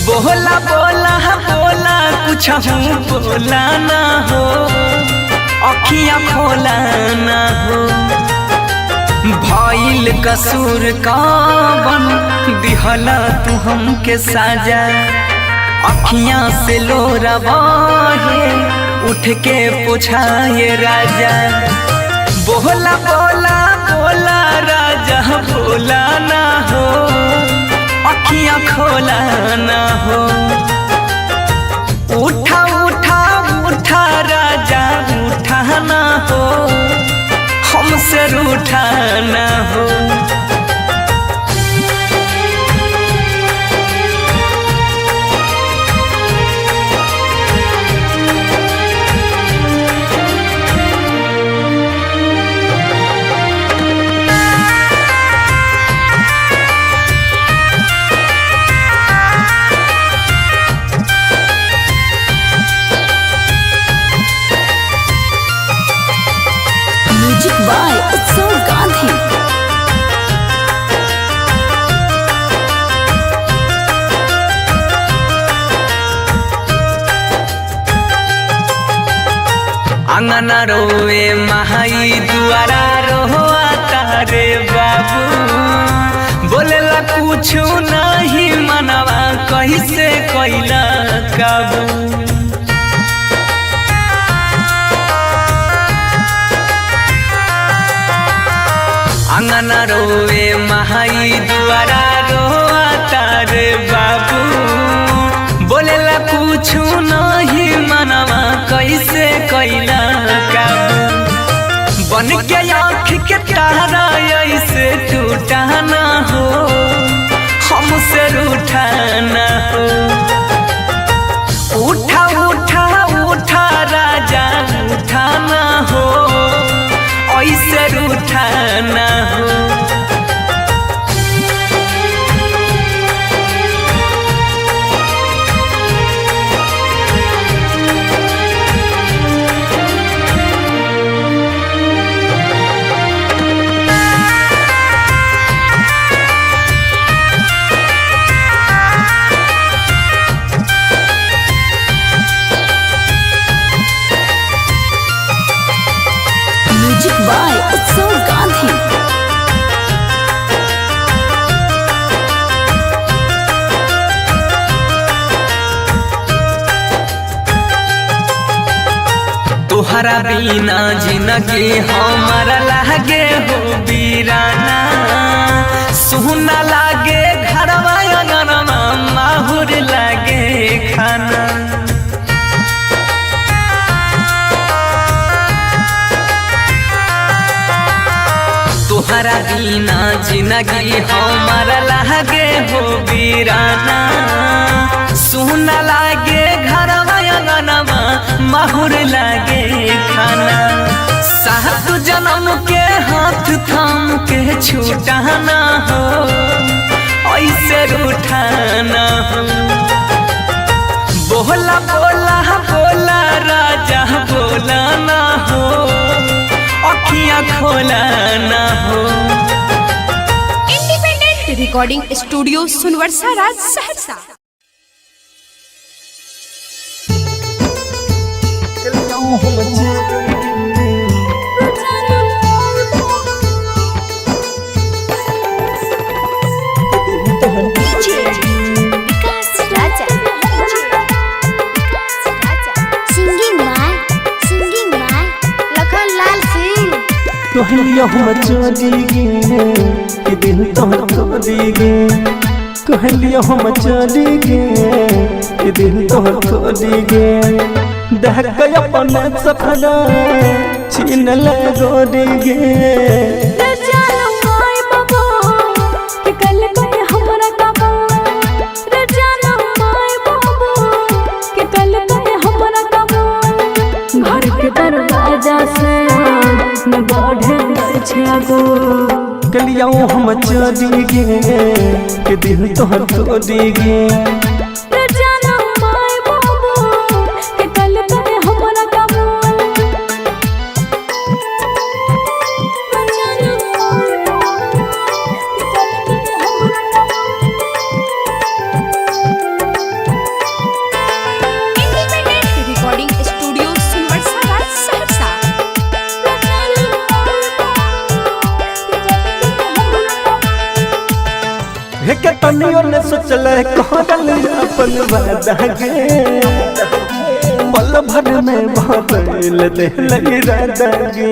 बोला बोला बोला कुछ बोला ना हो अखियाँ खोला ना हो भइल कसूर कवन दिहला तू हमके साजा अखियाँ से लोरा बहे उठ के पूछाए राजा बोला बोला बोला राजा बोला ना हो अखियाँ खोला ना हो उठा उठा उठा राजा उठाना हो हमसे रूठाना हो म्यूजिक बाय उत्सव गांधी। अंगना रोए महाई दुआरा रोआ तारे बाबू बोलेला कुछ नहीं मनवा कैसे कैला काबू अंगना रोए महाई दुआरा रोआ तारे बाबू बोलेला कुछ नहीं मनवा कैसे कैला काबू बन के आँख के तारा ऐसे टूटाना हो हमसे रूठाना हो उठा उठा उठा राजा उठाना हो ऐसे रूठाना हो तोहरा बिना जिंदगी हमारा लागे हो बीराना सुना लागे घरवा अंगनवा माहुर लागे खाना तोहरा बिना जिंदगी हमारा लागे हो बीराना सुना लागे घरवा अंगनवा माहुर लागे खाना सात जन्म के हाथ थाम के छूटाना हो ऐसे रूठाना हो बोला बोला बोला राजा बोला ना हो अखियां खोला ना हो। इंडिपेंडेंट रिकॉर्डिंग स्टूडियो सुनवर्सा राज सहरसा। कहलिया हम चली गे कि दिल तोहर तोड़ी गे कहलिया हम चली गे कि दिल तोहर तोड़ी गे देख के अपन सपना छीन ले गोरी गे कलिया हम चली गे कि दिल तोहर तोड़ी गे तनियो ने सोचल कहल अपन वादा गे पल भर में बदल दे राधा गे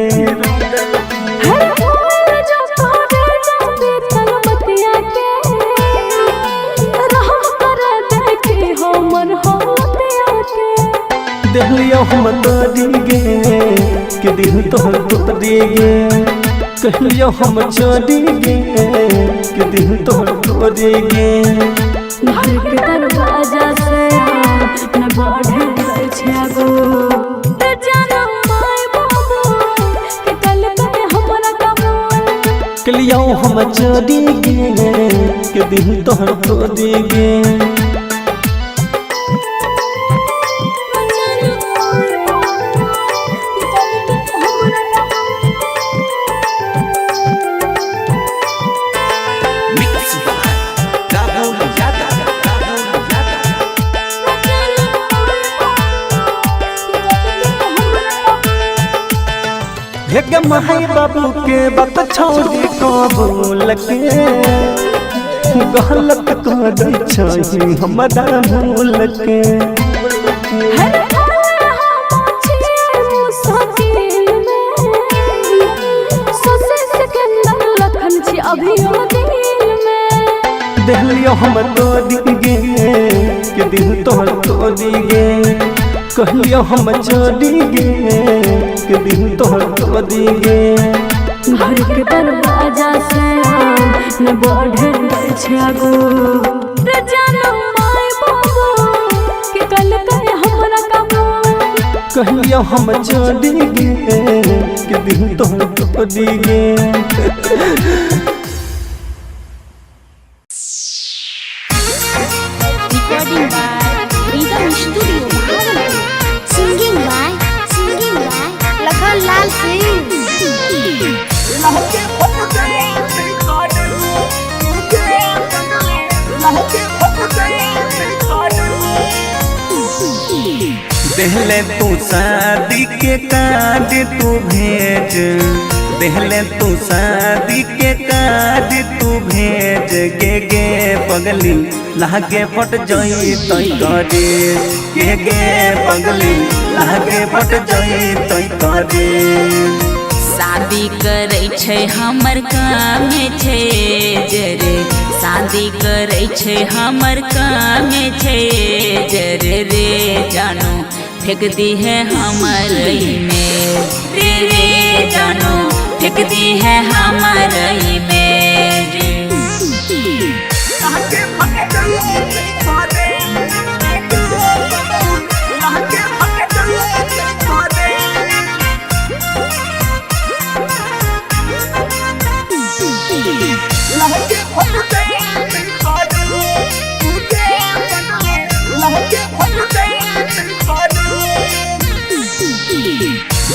देहलिया हम तोड़ी गे कि दिल तोहर तोड़ी गे कहलिया हम चली गे कि दिल तोहर तोड़ी गे घर के दरवाजा से न बढ़े छागो ते जानो माय बाबू कि कल के हमरा कबूल कलिया हम चली गे कि दिल तोहर तोड़ी गे माई बाबू के बात छोड़ी कबूल के गलत कर छी हमरा भूल के देहलिया हम तोड़ी गे कि दिल तोहर तोड़ी गे कहलिया हम चली गे कि दिल तोहर तोड़ी गे घर के दरवाजा से न बढ़े छागो रे जानो माय बाबू कि कल के हमरा कबूल कहलिया हम चली गे कि दिल तोहर तोड़ी गे पहले तू शादी के कार्ड तू भेज देहले तू शादी के कार्ड तू भेज गे पगली लागे फट जाई तई करे गे पगली लागे फट जाई तई करे। शादी करै छै हमर काम छै जरे शादी करै छै हमर काम छै जरे रे जानो फेंक दी है हमर में रे जानो फेंक दी है हमर में रे।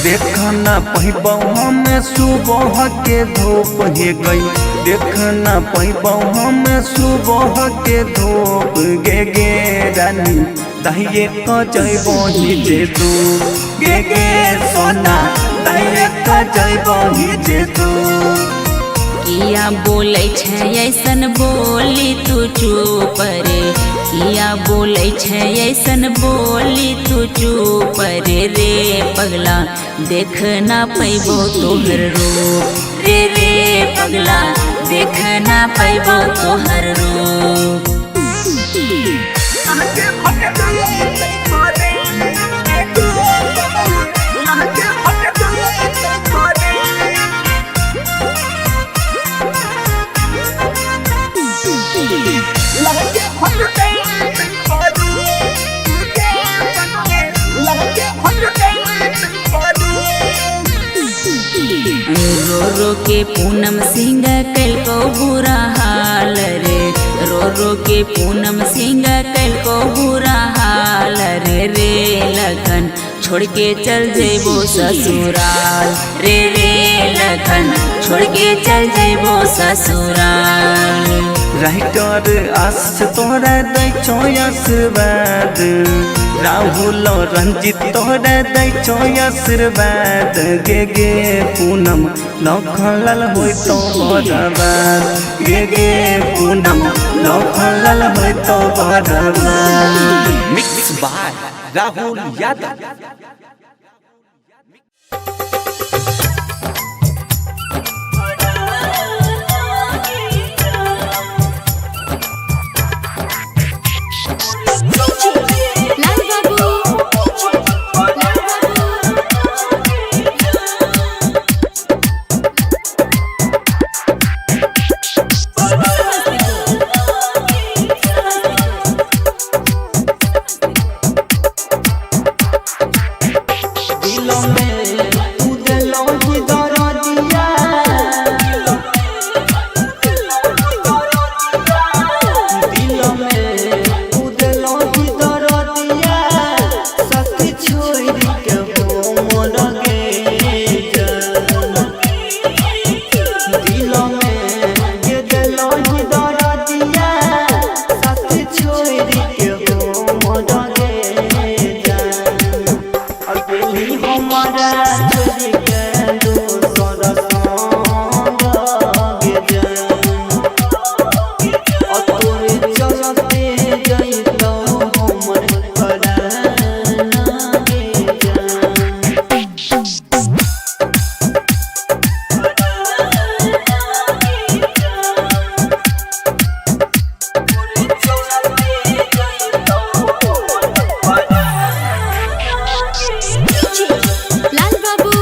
देखना पहिबौ हमें सुबह के धूप हे गई देखना पहिबौ हमें सुबह के धूप गे रानी दहिए क जइबो ही जे तू गे सोना दहिए क जइबो ही जे तू। किया बोलै छै ऐसन बोली तू चुप रे किया बोलै छै ऐसन बोली तू चुप रे पगला देख ना पैबो तोहर रूप रे पगला देख ना पैबो तोहर रूप। रो रो के पूनम सिंह कल बुरा हाल रे रो के पूनम सिंह कल बुरा हाल रे लखन छोड़ के चल जेबो ससुराल रे लखन छोड़ के चल जेबो ससुराल। राइटर आस तोरा दै छो आशीर्वाद राहुल रंजित तोरा दै छो आशीर्वाद गे पूनम लखनलाल होय तो बर्बाद गे पूनम लखनलाल होय तो बर्बाद। Mix by Rahul Yadav. लाल बाबू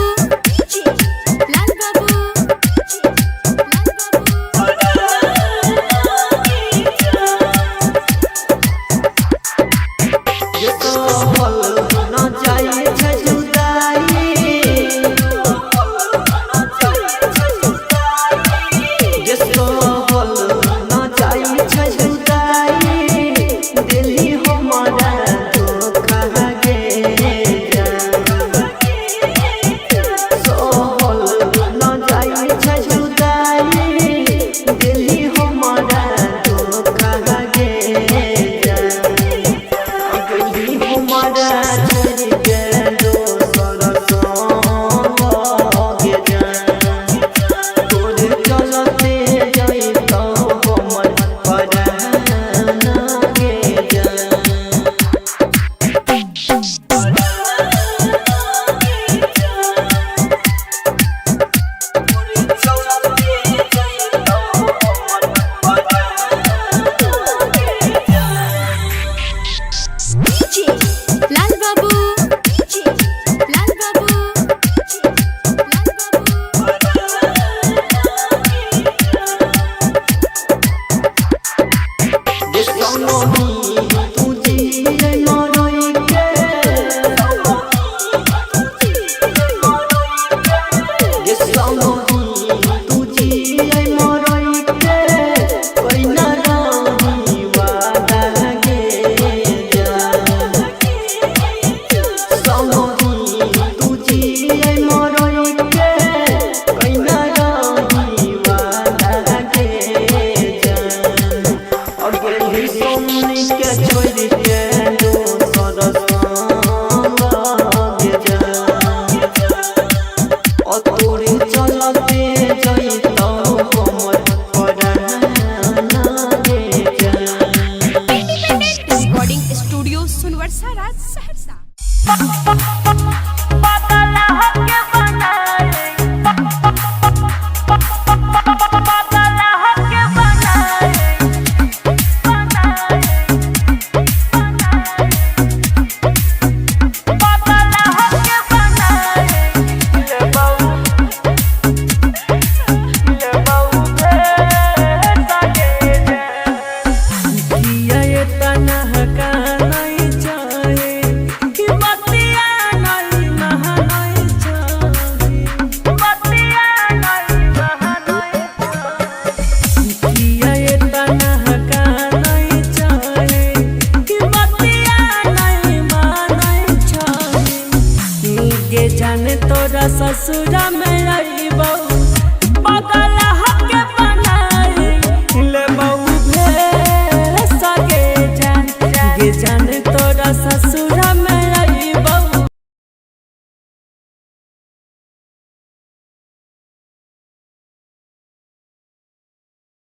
जाने तोरा ससुरा में